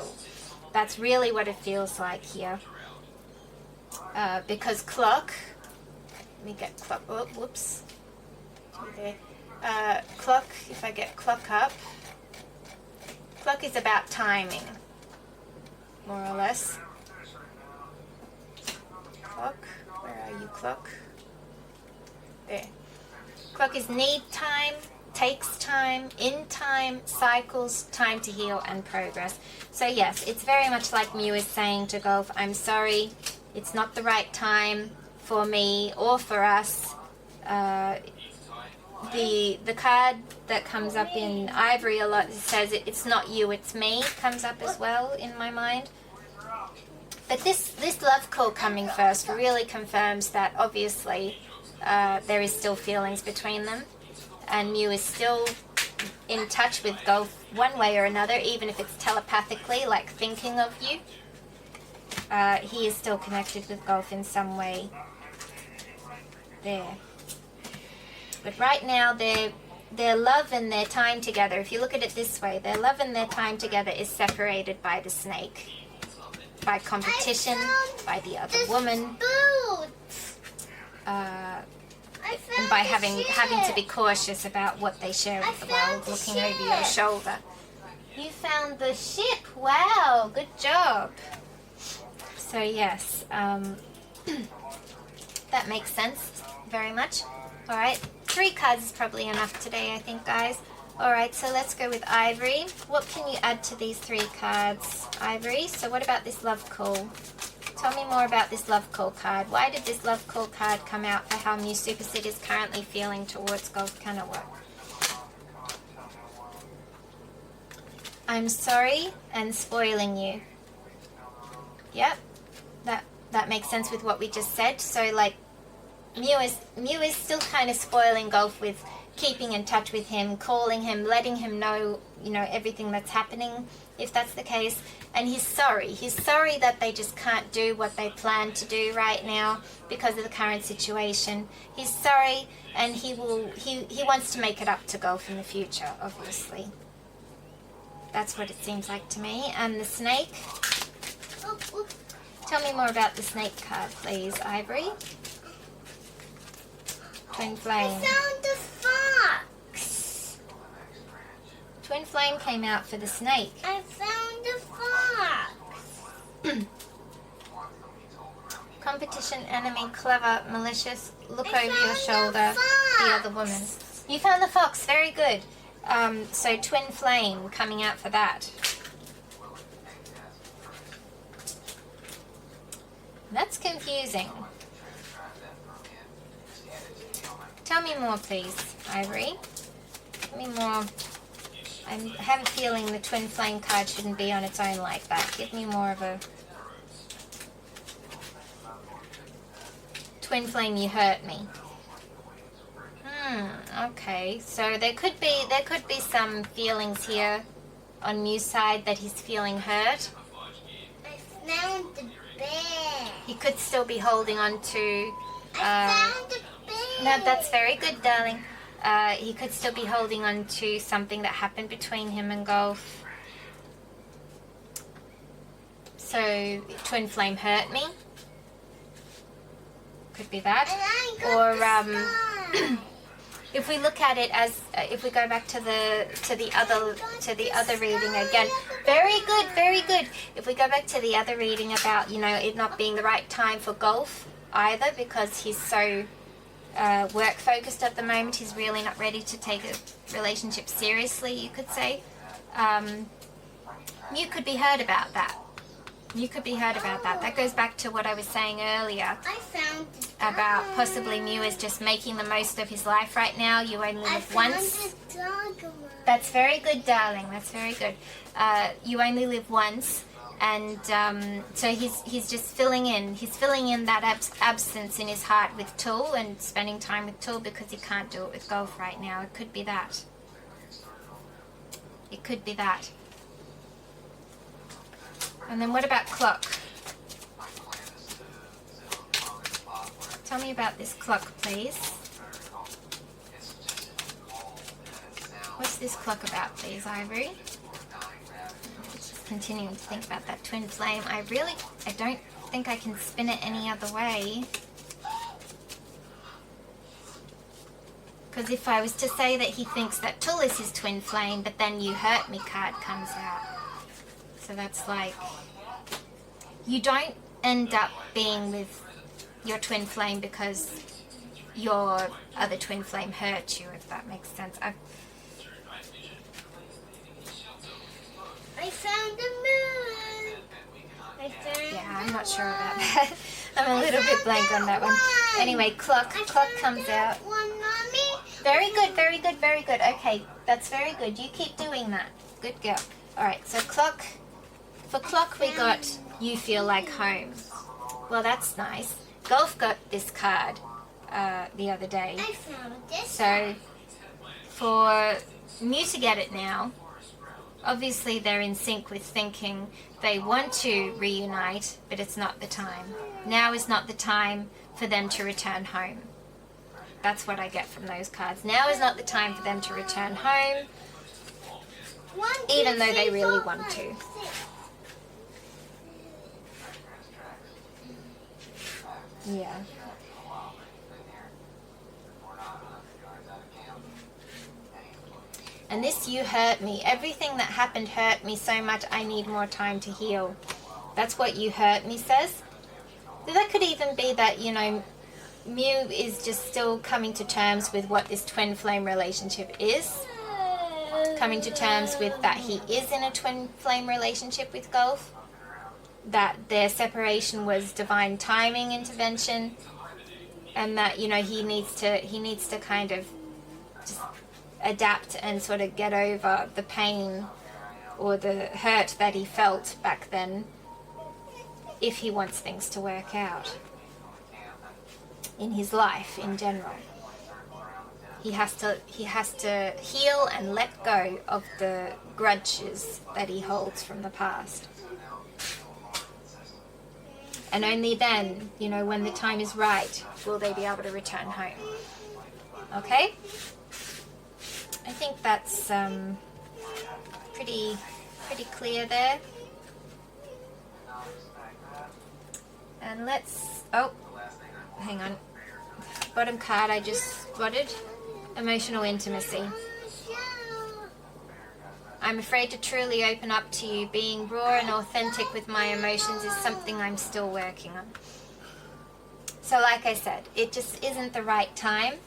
That's really what it feels like here. Because clock, let me get clock, oh, whoops, there. Clock, if I get clock up, clock is about timing, more or less. Clock, where are you, clock? There. Clock is need time, takes time, in time, cycles, time to heal, and progress. So yes, it's very much like Mew is saying to Gulf, I'm sorry, it's not the right time for me or for us. The card that comes up in Ivory a lot says it's not you, it's me, comes up as well in my mind. But this love call coming first really confirms that obviously there is still feelings between them, and Mew is still in touch with Gulf one way or another, even if it's telepathically, like thinking of you. He is still connected with Gulf in some way there. But right now, their love and their time together, if you look at it this way, their love and their time together is separated by the snake, by competition, by the other woman, and by having to be cautious about what they share with the world, looking over your shoulder. You found the ship! Wow, good job. So yes, that makes sense very much. Alright, 3 cards is probably enough today, I think, guys. Alright, so let's go with Ivory. What can you add to these 3 cards, Ivory? So what about this love call? Tell me more about this love call card. Why did this love call card come out for how MEWSUPPASIT is currently feeling towards gulfkanawut? I'm sorry and spoiling you. Yep, that makes sense with what we just said. So like Mew is still kind of spoiling Gulf with keeping in touch with him, calling him, letting him know, everything that's happening, if that's the case. And he's sorry. He's sorry that they just can't do what they plan to do right now because of the current situation. He's sorry, and he wants to make it up to Gulf in the future, obviously. That's what it seems like to me. And the snake. Tell me more about the snake card, please, Ivory. Twin Flame.
I found the fox.
Twin Flame came out for the snake.
I found the fox.
Competition, enemy, clever, malicious, look over your
found
shoulder,
the
the other woman. You found the fox, very good. So Twin Flame coming out for that. That's confusing. Tell me more, please, Ivory. Tell me more. I have a feeling the Twin Flame card shouldn't be on its own like that. Give me more of a... Twin Flame, you hurt me. Okay. So there could be some feelings here on Mew's side that he's feeling hurt.
I found the bear.
He could still be holding on to...
I found the bear.
No, that's very good, darling. He could still be holding on to something that happened between him and Gulf. So, Twin Flame hurt me. Could be that.
And I got the star.
If we look at it as, if we go back to the other reading again, very good, very good. If we go back to the other reading about, it not being the right time for Gulf either, because he's so work focused at the moment, he's really not ready to take a relationship seriously, you could say. You could be hurt about that. You could be hurt about that. That goes back to what I was saying earlier
I found the
about possibly Mew is just making the most of his life right now. You only live once.
the dog.
That's very good, darling. That's very good. You only live once, and so he's just filling in. He's filling in that absence in his heart with Tool and spending time with Tool because he can't do it with Gulf right now. It could be that. It could be that. And then what about Clock? Tell me about this clock, please. What's this clock about, please, Ivory? Just continuing to think about that Twin Flame. I don't think I can spin it any other way. Because if I was to say that he thinks that Tool is his Twin Flame, but then You Hurt Me card comes out. So that's like, you don't end up being with your Twin Flame because your other Twin Flame hurt you, if that makes sense.
I found the moon.
I'm not sure about that. I'm a little bit blank on that one. Anyway, Clock comes out.
One, Mommy.
Very good, very good, very good. Okay, that's very good. You keep doing that. Good girl. Alright, so Clock. For Clock we got You Feel Like Home. Well, that's nice. Gulf got this card the other day.
I found this.
So for Mew to get it now, obviously they're in sync with thinking they want to reunite, but it's not the time. Now is not the time for them to return home. That's what I get from those cards. Now is not the time for them to return home, even though they really want to. Yeah. And this You Hurt Me. Everything that happened hurt me so much I need more time to heal. That's what You Hurt Me says. So that could even be that, Mew is just still coming to terms with what this Twin Flame relationship is. Coming to terms with that he is in a Twin Flame relationship with Gulf. That their separation was divine timing intervention, and that he needs to kind of just adapt and sort of get over the pain or the hurt that he felt back then if he wants things to work out in his life in general. He has to heal and let go of the grudges that he holds from the past. And only then, you know, when the time is right, will they be able to return home. Okay? I think that's pretty clear there. And let's, oh, hang on. Bottom card I just spotted. Emotional intimacy. I'm afraid to truly open up to you. Being raw and authentic with my emotions is something I'm still working on. So like I said, it just isn't the right time.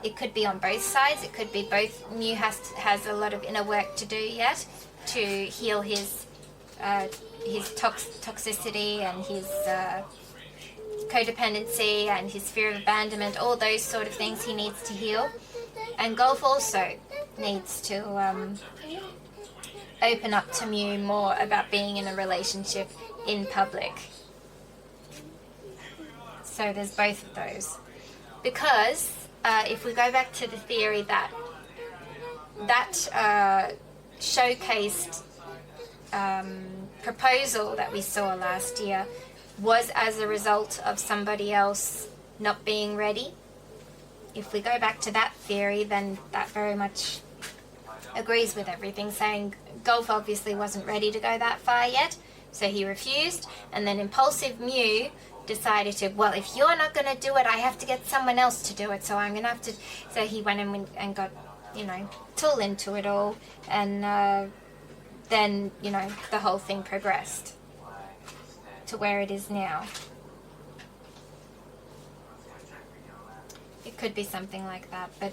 It could be on both sides. It could be both. Mew has a lot of inner work to do yet to heal his toxicity and his codependency and his fear of abandonment, all those sort of things he needs to heal. And Gulf also needs to open up to Mew more about being in a relationship in public. So there's both of those. Because if we go back to the theory that showcased proposal that we saw last year was as a result of somebody else not being ready. If we go back to that theory, then that very much agrees with everything, saying Gulf obviously wasn't ready to go that far yet, so he refused, and then impulsive Mew decided to, well, if you're not going to do it, I have to get someone else to do it, so I'm going to have to, so he went and got, you know, tool into it all, and then, you know, the whole thing progressed to where it is now. It could be something like that, but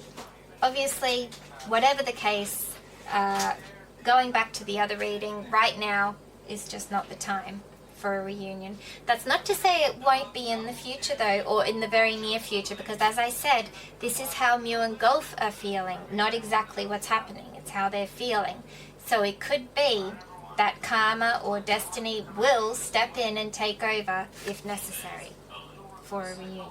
obviously, whatever the case, going back to the other reading, right now is just not the time for a reunion. That's not to say it won't be in the future though, or in the very near future, because as I said, this is how Mew and Gulf are feeling, not exactly what's happening, it's how they're feeling. So it could be that karma or destiny will step in and take over if necessary for a reunion.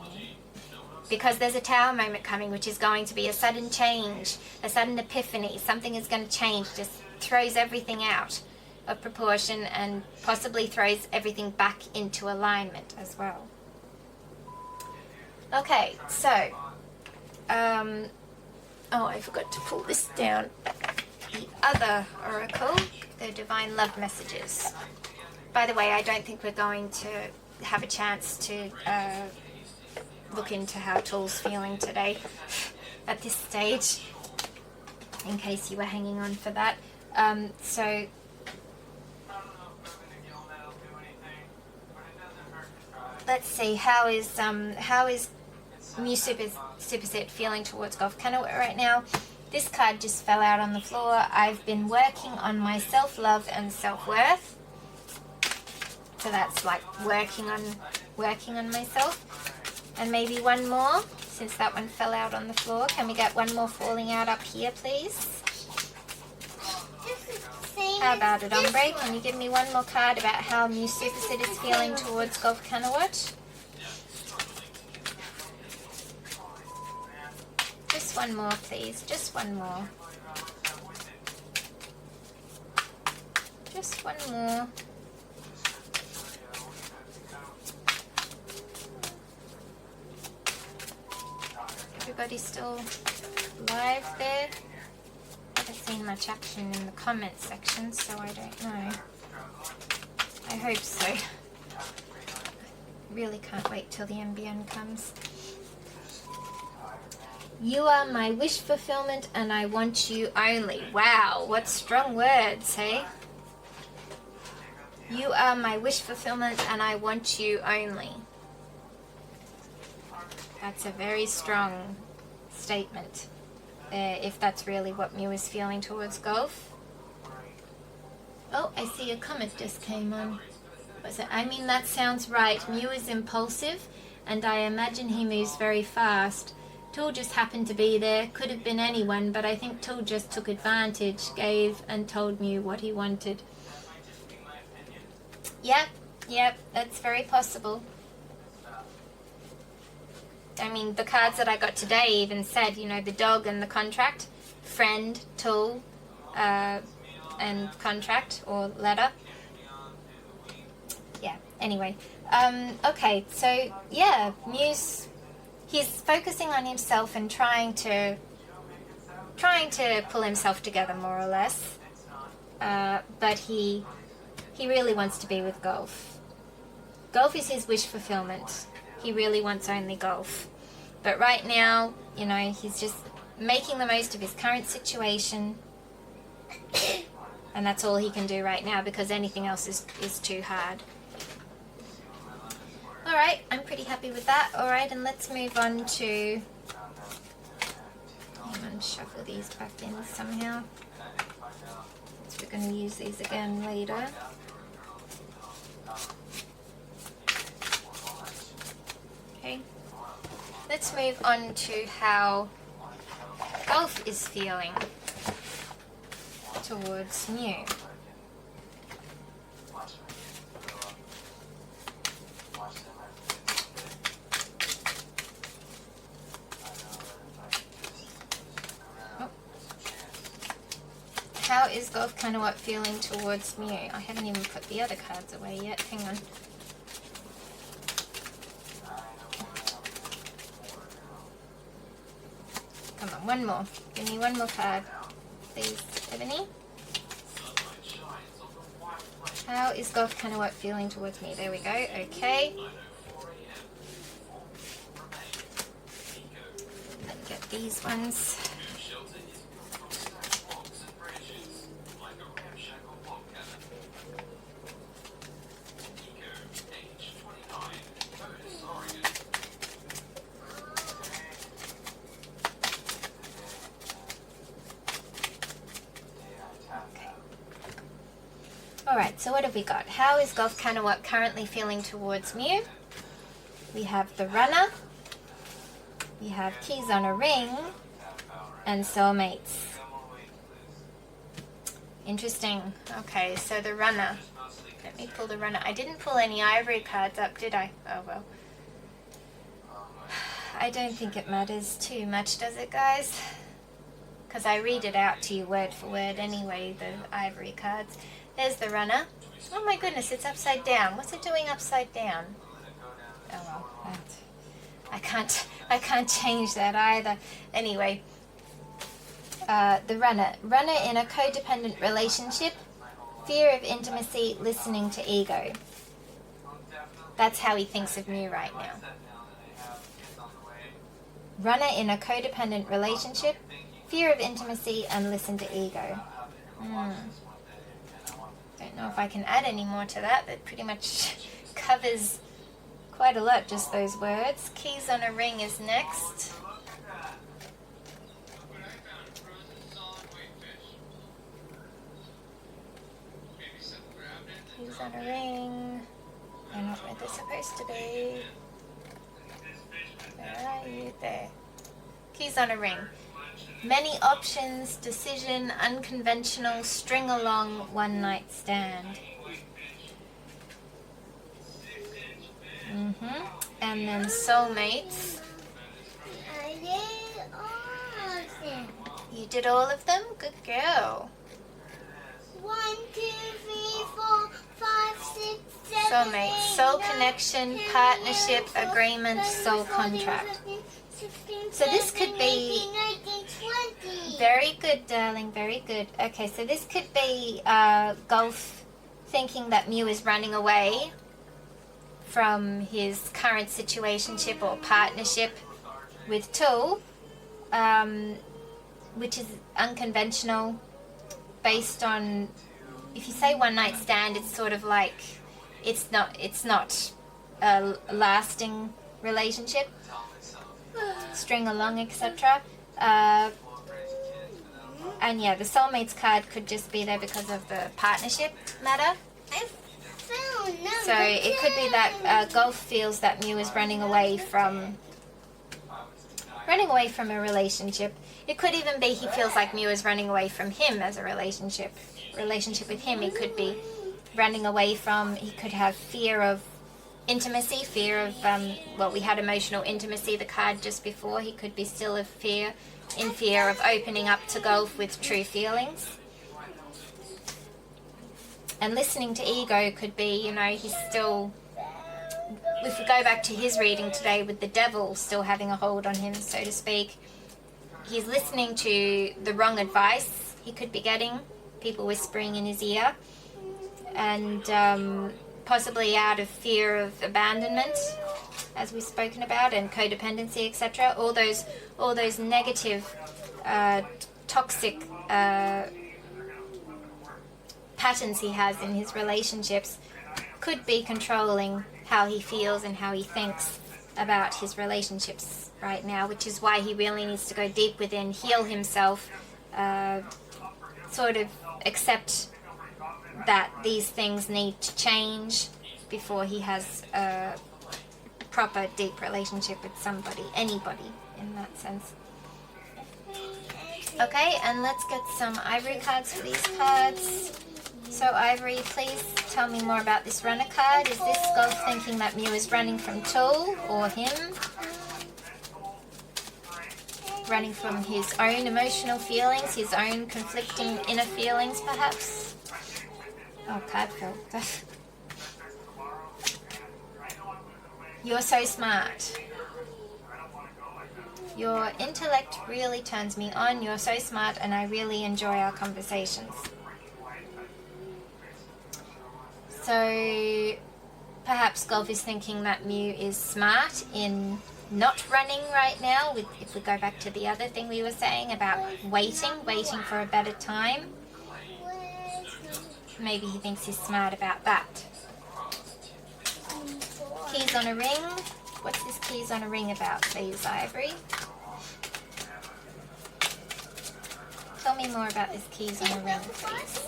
Because there's a tower moment coming, which is going to be a sudden change, a sudden epiphany. Something is going to change, just throws everything out of proportion and possibly throws everything back into alignment as well. Okay, so, oh, I forgot to pull this down. The other oracle, the Divine Love Messages. By the way, I don't think we're going to have a chance to look into how Tool's feeling today at this stage, in case you were hanging on for that. So let's see, how is MEWSuppasit feeling towards gulfkanawut right now? This card just fell out on the floor. I've been working on my self-love and self-worth. So that's like working on myself. And maybe one more, since that one fell out on the floor. Can we get one more falling out up here, please? How about it, Ombre? Can you give me one more card about how MEWSuppasit is feeling towards gulfkanawut? Just one more, please. Just one more. Just one more. Everybody still live there? I haven't seen much action in the comments section, so I don't know. I hope so. Really can't wait till the NBN comes. You are my wish fulfillment and I want you only. Wow, what strong words, hey? You are my wish fulfillment and I want you only. That's a very strong statement, if that's really what Mew is feeling towards Gulf. Oh, I see a comment just came on. What's it? I mean, that sounds right. Mew is impulsive, and I imagine he moves very fast. Tool just happened to be there. Could have been anyone, but I think Tool just took advantage, gave and told Mew what he wanted. Yep, that's very possible. I mean, the cards that I got today even said, you know, the dog and the contract, friend, tool, and contract or letter. Yeah, anyway. Okay, so yeah, Mew's, he's focusing on himself and trying to pull himself together more or less. But he really wants to be with Gulf. Gulf is his wish fulfillment. He really wants only Gulf. But right now, you know, he's just making the most of his current situation. And that's all he can do right now because anything else is too hard. Alright, I'm pretty happy with that. Alright, and let's move on to... I'm going to shuffle these back in somehow. So we're going to use these again later. Okay. Let's move on to how Gulf is feeling towards Mew. How is Gulfkanawut feeling towards Mew? I haven't even put the other cards away yet. Hang on. Come on, one more. Give me one more card, please, Ebony. How is Gulfkanawut feeling towards me? There we go. Okay. Let me get these ones. Alright, so what have we got? How is Gulfkanawut currently feeling towards Mew? We have the runner, we have keys on a ring, and soulmates. Interesting. Okay, so the runner. Let me pull the runner. I didn't pull any ivory cards up, did I? Oh well. I don't think it matters too much, does it, guys? Because I read it out to you word for word anyway, the ivory cards. There's the runner. Oh my goodness, it's upside down. What's it doing upside down? Oh well, I can't change that either. Anyway, the runner. Runner in a codependent relationship, fear of intimacy, listening to ego. That's how he thinks of Mew right now. Runner in a codependent relationship, fear of intimacy, and listen to ego. Don't know if I can add any more to that. That pretty much covers quite a lot, just those words. Keys on a ring is next. Keys on a ring. They're not where they're supposed to be. Where are you? There. Keys on a ring. Many options, decision, unconventional, string along, one night stand. And then soulmates.
I did all of them.
You did all of them? Good girl.
1, 2, 3, 4, 5, 6, 7.
Soulmates, soul connection, partnership, agreement, soul contract. So this could be...
20.
Very good, darling, very good. Okay, so this could be Gulf thinking that Mew is running away from his current situationship or partnership with Tool, which is unconventional, based on, if you say one night stand, it's sort of like, it's not a lasting relationship, string along, etc. And yeah, the soulmates card could just be there because of the partnership matter. So it could be that Gulf feels that Mew is running away from running away from a relationship. It could even be he feels like Mew is running away from him as a relationship with him. He could be running away from, he could have fear of intimacy, fear of, well, we had emotional intimacy, the card just before. He could be still in fear of opening up to Gulf with true feelings. And listening to ego could be, you know, he's still, if we go back to his reading today with the devil still having a hold on him, so to speak, he's listening to the wrong advice he could be getting, people whispering in his ear, and possibly out of fear of abandonment, as we've spoken about, and codependency, etc. All those negative, toxic patterns he has in his relationships could be controlling how he feels and how he thinks about his relationships right now, which is why he really needs to go deep within, heal himself, sort of accept that these things need to change before he has a proper deep relationship with somebody, anybody in that sense. Okay, and let's get some ivory cards for these cards. So Ivory, please tell me more about this runner card. Is this Gulf thinking that Mew is running from Tool or him? Running from his own emotional feelings, his own conflicting inner feelings perhaps? Oh, card fell. You're so smart. Your intellect really turns me on. You're so smart and I really enjoy our conversations. So perhaps Gulf is thinking that Mew is smart in not running right now. If we go back to the other thing we were saying about waiting for a better time. Maybe he thinks he's smart about that. Keys on a ring. What's this keys on a ring about, please, Ivory? Tell me more about this keys on a ring, please.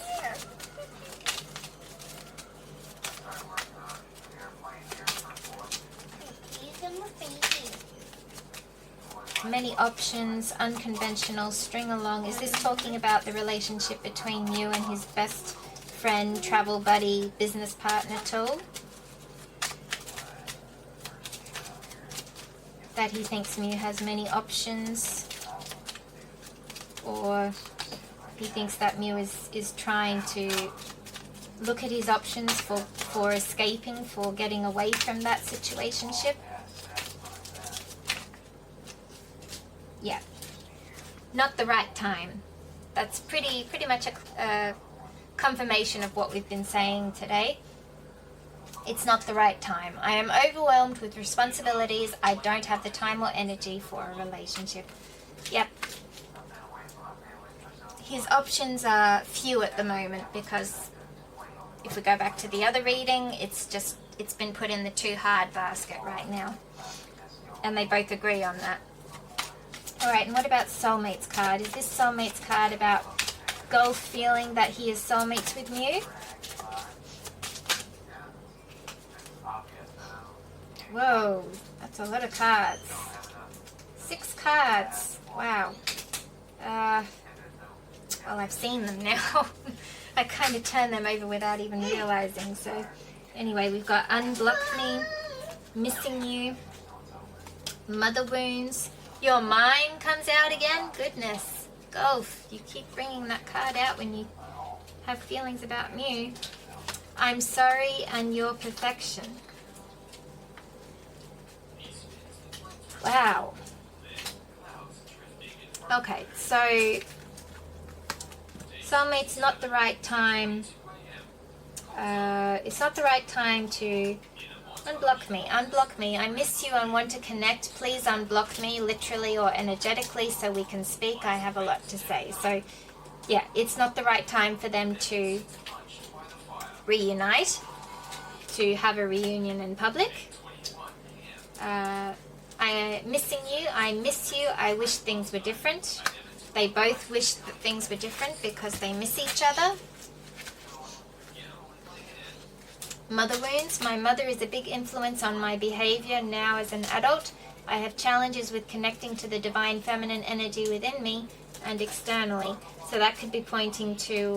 Many options, unconventional, string along. Is this talking about the relationship between Mew and his best friend, travel buddy, business partner, Tool? That he thinks Mew has many options, or he thinks that Mew is trying to look at his options for escaping, for getting away from that situationship. Yeah, not the right time. That's pretty much a confirmation of what we've been saying today. It's not the right time. I am overwhelmed with responsibilities. I don't have the time or energy for a relationship. Yep. His options are few at the moment because if we go back to the other reading, it's been put in the too hard basket right now. And they both agree on that. Alright, and what about Soulmates card? Is this Soulmates card about Gulf feeling that he is soulmates with Mew? Whoa, that's a lot of cards. 6 cards. Wow. Well, I've seen them now. I kind of turned them over without even realizing. So, anyway, we've got Unblock Me, Missing You, Mother Wounds. Your Mind comes out again? Goodness. Gulf, you keep bringing that card out when you have feelings about Mew. I'm Sorry and Your Perfection. Wow. Okay, so soulmate's not the right time. It's not the right time to unblock me. Unblock me. I miss you and want to connect. Please unblock me, literally or energetically, so we can speak. I have a lot to say. So, yeah, it's not the right time for them to reunite, to have a reunion in public. I'm missing you. I miss you. I wish things were different. They both wish that things were different because they miss each other. Mother wounds. My mother is a big influence on my behavior now as an adult. I have challenges with connecting to the divine feminine energy within me and externally. So that could be pointing to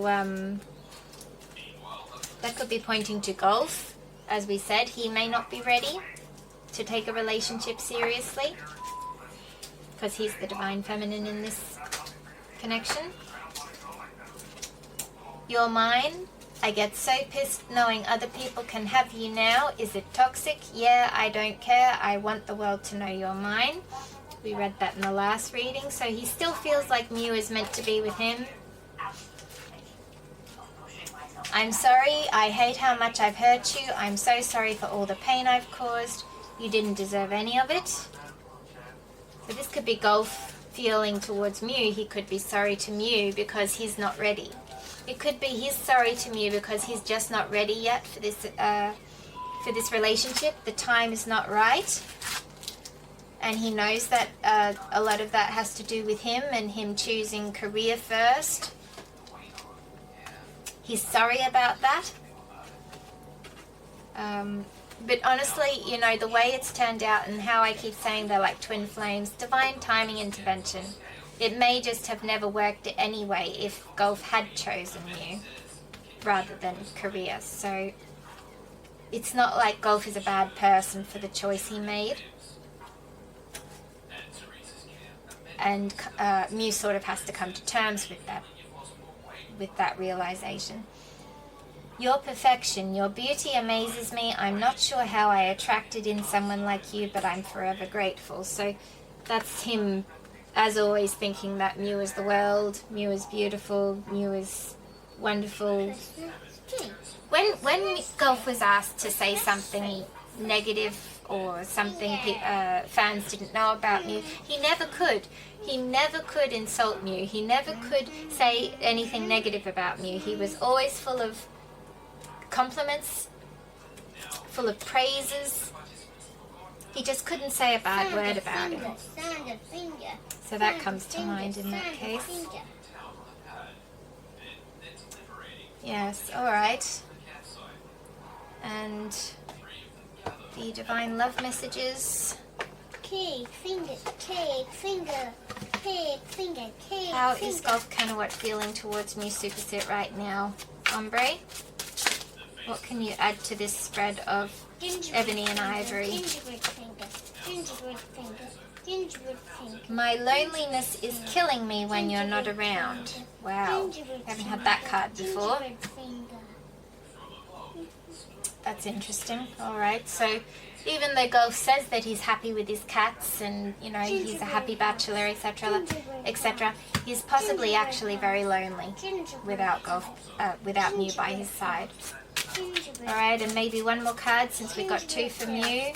Gulf. As we said, he may not be ready to take a relationship seriously because he's the divine feminine in this connection. You're mine. I get so pissed knowing other people can have you now. Is it toxic? Yeah, I don't care. I want the world to know you're mine. We read that in the last reading. So he still feels like Mew is meant to be with him. I'm sorry. I hate how much I've hurt you. I'm so sorry for all the pain I've caused. You didn't deserve any of it. So this could be Gulf feeling towards Mew. He could be sorry to Mew because he's not ready. It could be he's sorry to Mew because he's just not ready yet for this relationship. The time is not right. And he knows that a lot of that has to do with him and him choosing career first. He's sorry about that. But honestly, you know, the way it's turned out and how I keep saying they're like twin flames, divine timing intervention. It may just have never worked anyway if Gulf had chosen Mew rather than career. So it's not like Gulf is a bad person for the choice he made. And Mew sort of has to come to terms with that realization. Your perfection, your beauty amazes me. I'm not sure how I attracted in someone like you, but I'm forever grateful. So that's him, as always, thinking that Mew is the world, Mew is beautiful, Mew is wonderful. When Gulf was asked to say something negative or something fans didn't know about Mew, he never could. He never could insult Mew. He never could say anything negative about Mew. He was always full of compliments, full of praises. He just couldn't say a bad word about him. So that comes to mind in that case. Yes, alright. And the divine love messages.
Cake, finger, cake, finger, cake, finger, cake.
How is gulfkanawut feeling towards MEWsuppasit right now? Ombre? What can you add to this spread of ebony and ivory?
Gingerbread finger, gingerbread finger, gingerbread finger.
My loneliness is killing me when you're not around. Wow, haven't had that card before. That's interesting. Alright, so even though Gulf says that he's happy with his cats and, you know, he's a happy bachelor, etc., etc., he's possibly actually very lonely without Mew by his side. Alright, and maybe one more card since we got two for Mew.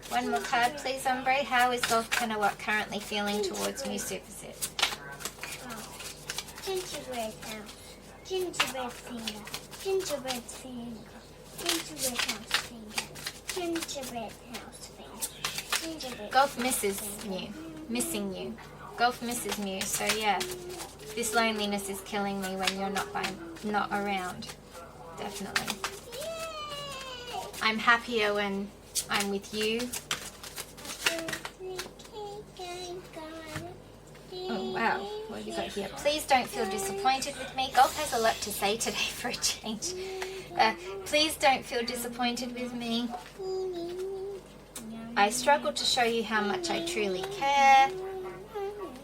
One more card, please, Ombre. How is gulfkanawut currently feeling towards MEWsuppasit?
Gingerbread house, gingerbread finger, gingerbread finger, gingerbread house finger, gingerbread house finger, gingerbread.
Gulf misses Mew. Missing you. Gulf misses Mew, so yeah. This loneliness is killing me when you're not around. Definitely. I'm happier when I'm with you. Oh wow, what have you got here? Please don't feel disappointed with me. Gulf has a lot to say today for a change. Please don't feel disappointed with me. I struggle to show you how much I truly care.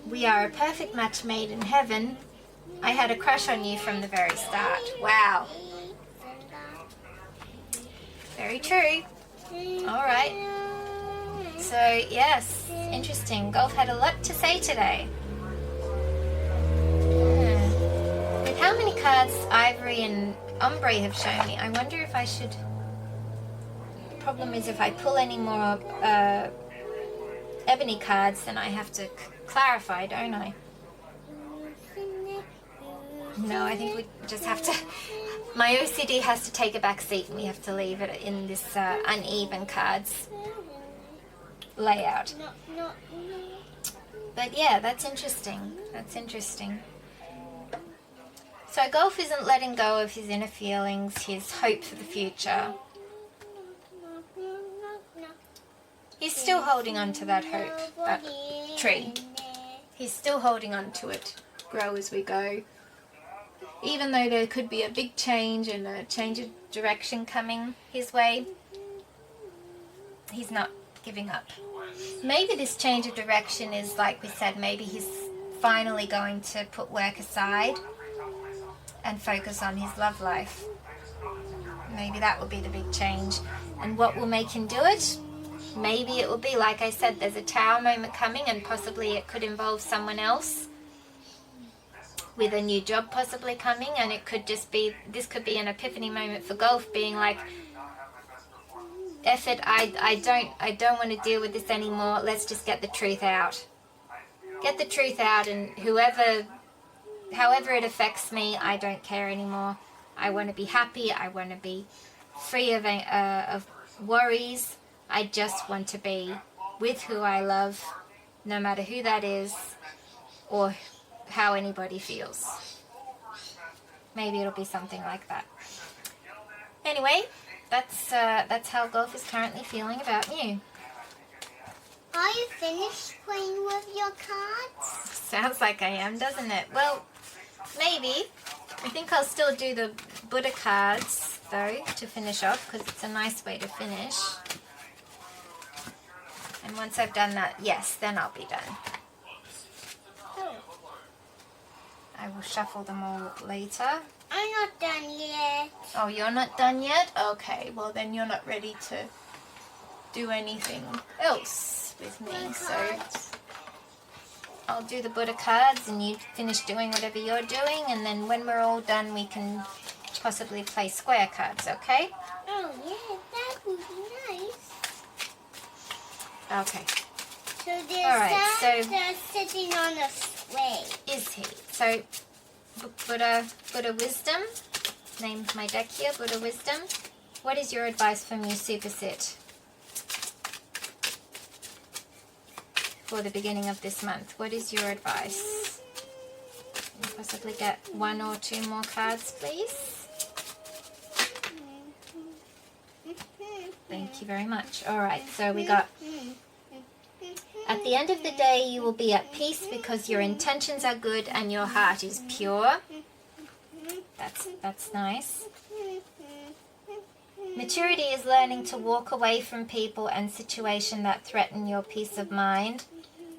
We are a perfect match made in heaven. I had a crush on you from the very start. Wow. Very true. Alright. So, yes. Interesting. Gulf had a lot to say today. With how many cards Ivory and Ombre have shown me, I wonder if I should... The problem is if I pull any more ebony cards, then I have to clarify, don't I? No, I think we just have to... My OCD has to take a back seat and we have to leave it in this uneven cards layout. But yeah, that's interesting. That's interesting. So Gulf isn't letting go of his inner feelings, his hope for the future. He's still holding on to that hope, that tree. He's still holding on to it. Grow as we go. Even though there could be a big change and a change of direction coming his way, he's not giving up. Maybe this change of direction is, like we said, maybe he's finally going to put work aside and focus on his love life. Maybe that will be the big change. And what will make him do it? Maybe it will be, like I said, there's a tower moment coming, and possibly it could involve someone else with a new job possibly coming, and it could just be, this could be an epiphany moment for Gulf, being like, F it, I don't want to deal with this anymore, let's just get the truth out. Get the truth out, and however it affects me, I don't care anymore. I want to be happy, I want to be free of worries. I just want to be with who I love, no matter who that is, or how anybody feels. Maybe it'll be something like that. Anyway, that's how Gulf is currently feeling about Mew.
Are you finished playing with your cards?
Sounds like I am, doesn't it? Well, maybe. I think I'll still do the Buddha cards, though, to finish off, because it's a nice way to finish. And once I've done that, yes, then I'll be done. I will shuffle them all later.
I'm not done yet.
Oh, you're not done yet? Okay, well then you're not ready to do anything else with me. So I'll do the Buddha cards and you finish doing whatever you're doing, and then when we're all done we can possibly play square cards, okay?
Oh yeah, that would be nice.
Okay.
So there's
Alright, so
that's sitting on a sway.
is he? So Buddha Wisdom, named my deck here, Buddha Wisdom. What is your advice for MEWSuppasit for the beginning of this month? What is your advice? Can you possibly get one or two more cards, please? Thank you very much. Alright, so we got, at the end of the day, you will be at peace because your intentions are good and your heart is pure. That's nice. Maturity is learning to walk away from people and situations that threaten your peace of mind,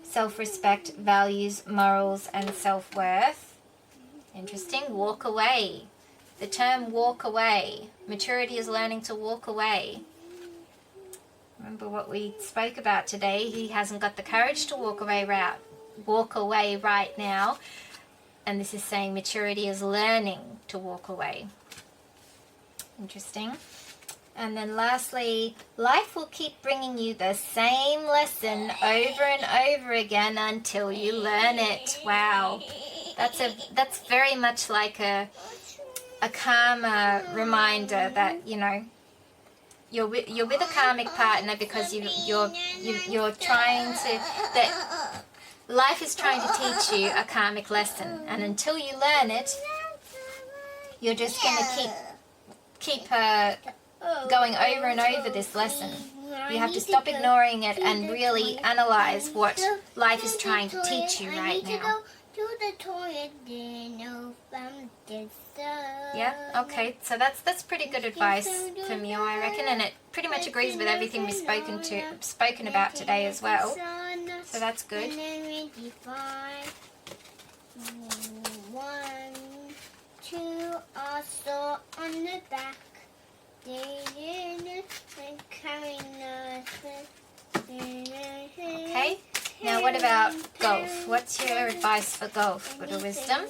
self-respect, values, morals, and self-worth. Interesting. Walk away. The term walk away. Maturity is learning to walk away. Remember what we spoke about today. He hasn't got the courage to walk away right now. And this is saying maturity is learning to walk away. Interesting. And then lastly, life will keep bringing you the same lesson over and over again until you learn it. Wow. That's very much like a karma reminder that, you know, you're with a karmic partner because you're trying to, that life is trying to teach you a karmic lesson, and until you learn it, you're just going to keep going over and over this lesson. You have to stop ignoring it and really analyze what life is trying to teach you right now. Yeah, okay, so that's pretty good advice for Mew, I reckon, and it pretty much agrees with everything we've spoken about today as well. So that's good.
1, 2 also on the back.
Okay, now what about Gulf? What's your advice for Gulf? Buddha Wisdom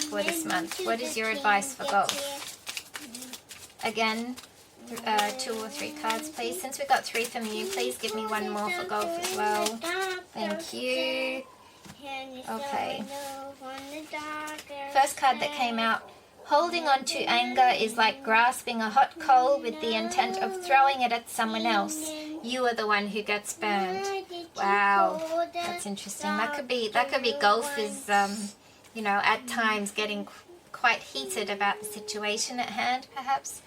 for this month. What is your advice for Gulf? Again, 2 or 3 cards, please. Since we got 3 from you, please give me one more for Gulf as well. Thank you. Okay. First card that came out. Holding on to anger is like grasping a hot coal with the intent of throwing it at someone else. You are the one who gets burned. Wow, that's interesting. That could be Gulf is, you know, at times getting quite heated about the situation at hand, perhaps.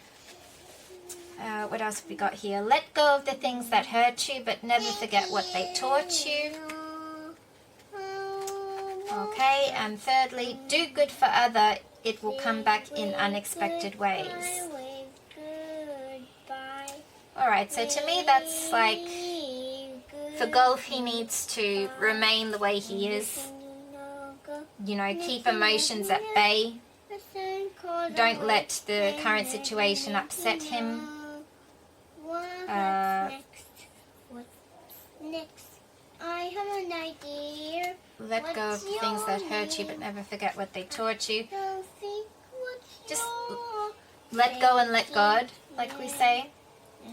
What else have we got here? Let go of the things that hurt you, but never forget what they taught you. Okay, and thirdly, do good for other. It will come back in unexpected ways. Alright, so to me that's like, for Gulf, he needs to remain the way he is. You know, keep emotions at bay. Don't let the current situation upset him.
Next, I have an idea.
Let go of things that hurt you, but never forget what they taught you. Just let go and let God, like we say.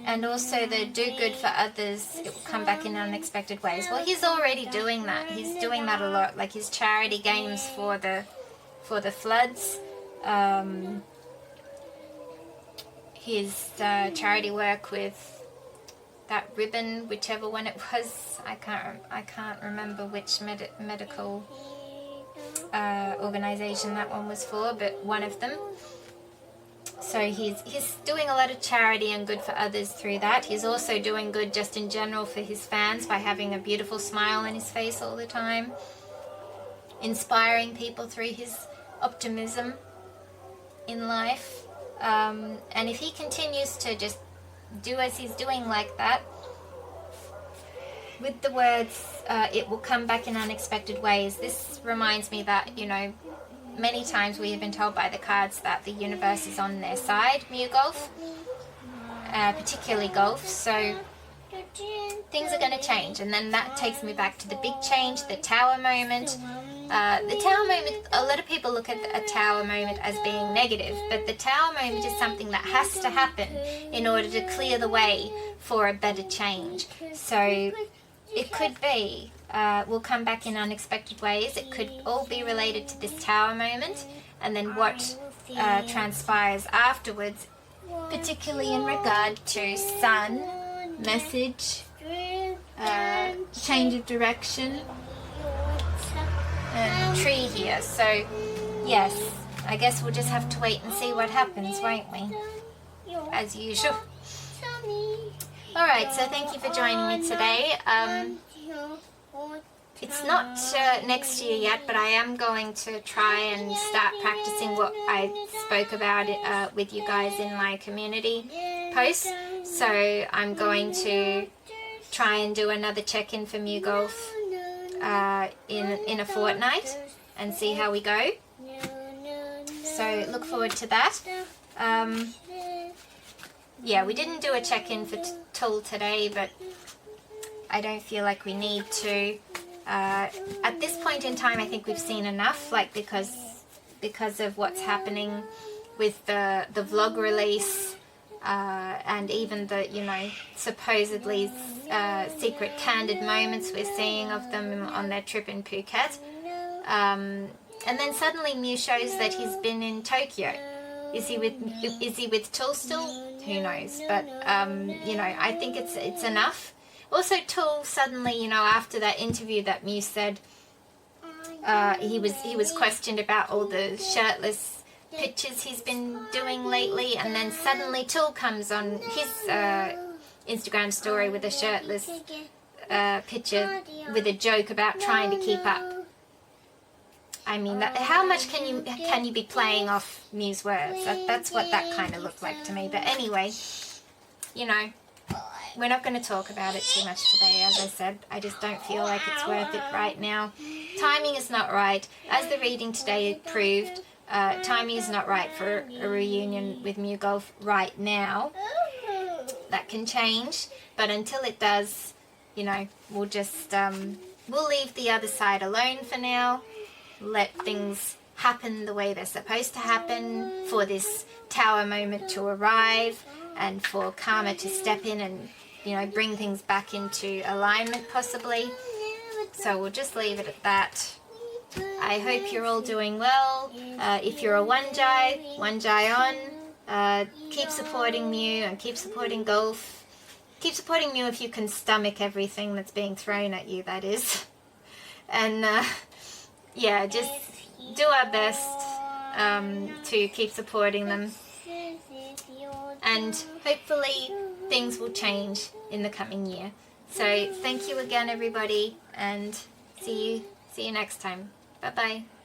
And also the do good for others, it will come back in unexpected ways. Well, he's already doing that. He's doing that a lot, like his charity games for the floods. His charity work with that ribbon, whichever one it was. I can't remember which medical organization that one was for, but one of them. So he's doing a lot of charity and good for others through that. He's also doing good just in general for his fans by having a beautiful smile on his face all the time, inspiring people through his optimism in life. And if he continues to just do as he's doing like that, with the words, it will come back in unexpected ways. This reminds me that, you know, many times we have been told by the cards that the universe is on their side, MEWGULF, particularly Gulf. So things are going to change, and then that takes me back to the big change, the tower moment. The tower moment, a lot of people look at a tower moment as being negative, but the tower moment is something that has to happen in order to clear the way for a better change. So it could be, will come back in unexpected ways. It could all be related to this tower moment, and then what transpires afterwards, particularly in regard to sun, message, change of direction, and tree here. So yes, I guess we'll just have to wait and see what happens, won't we? As usual. Alright, so thank you for joining me today. It's not next year yet, but I am going to try and start practicing what I spoke about with you guys in my community post. So I'm going to try and do another check-in for MEWGULF in a fortnight and see how we go. So look forward to that. Yeah, we didn't do a check-in for Tull today, but I don't feel like we need to. At this point in time, I think we've seen enough, like because of what's happening with the vlog release, and even the, you know, supposedly secret candid moments we're seeing of them on their trip in Phuket. And then suddenly Mew shows that he's been in Tokyo. Is he with Tull still? Who knows? But you know, I think it's enough. Also, Tull suddenly, you know, after that interview that Mew said, he was questioned about all the shirtless pictures he's been doing lately, and then suddenly Tull comes on his Instagram story with a shirtless picture with a joke about trying to keep up. I mean, how much can you be playing off Mew's words? That's what that kind of looked like to me. But anyway, you know, we're not going to talk about it too much today. As I said, I just don't feel like it's worth it right now. Timing is not right. As the reading today proved, timing is not right for a reunion with MEWGULF right now. That can change, but until it does, you know, we'll just we'll leave the other side alone for now. Let things happen the way they're supposed to happen, for this tower moment to arrive, and for karma to step in and, you know, bring things back into alignment possibly. So we'll just leave it at that. I hope you're all doing well. If you're a Wanjai on. Keep supporting Mew and keep supporting Gulf. Keep supporting Mew if you can stomach everything that's being thrown at you, that is. And yeah, just do our best to keep supporting them. and hopefully things will change in the coming year. So thank you again, everybody, and see you next time. Bye bye.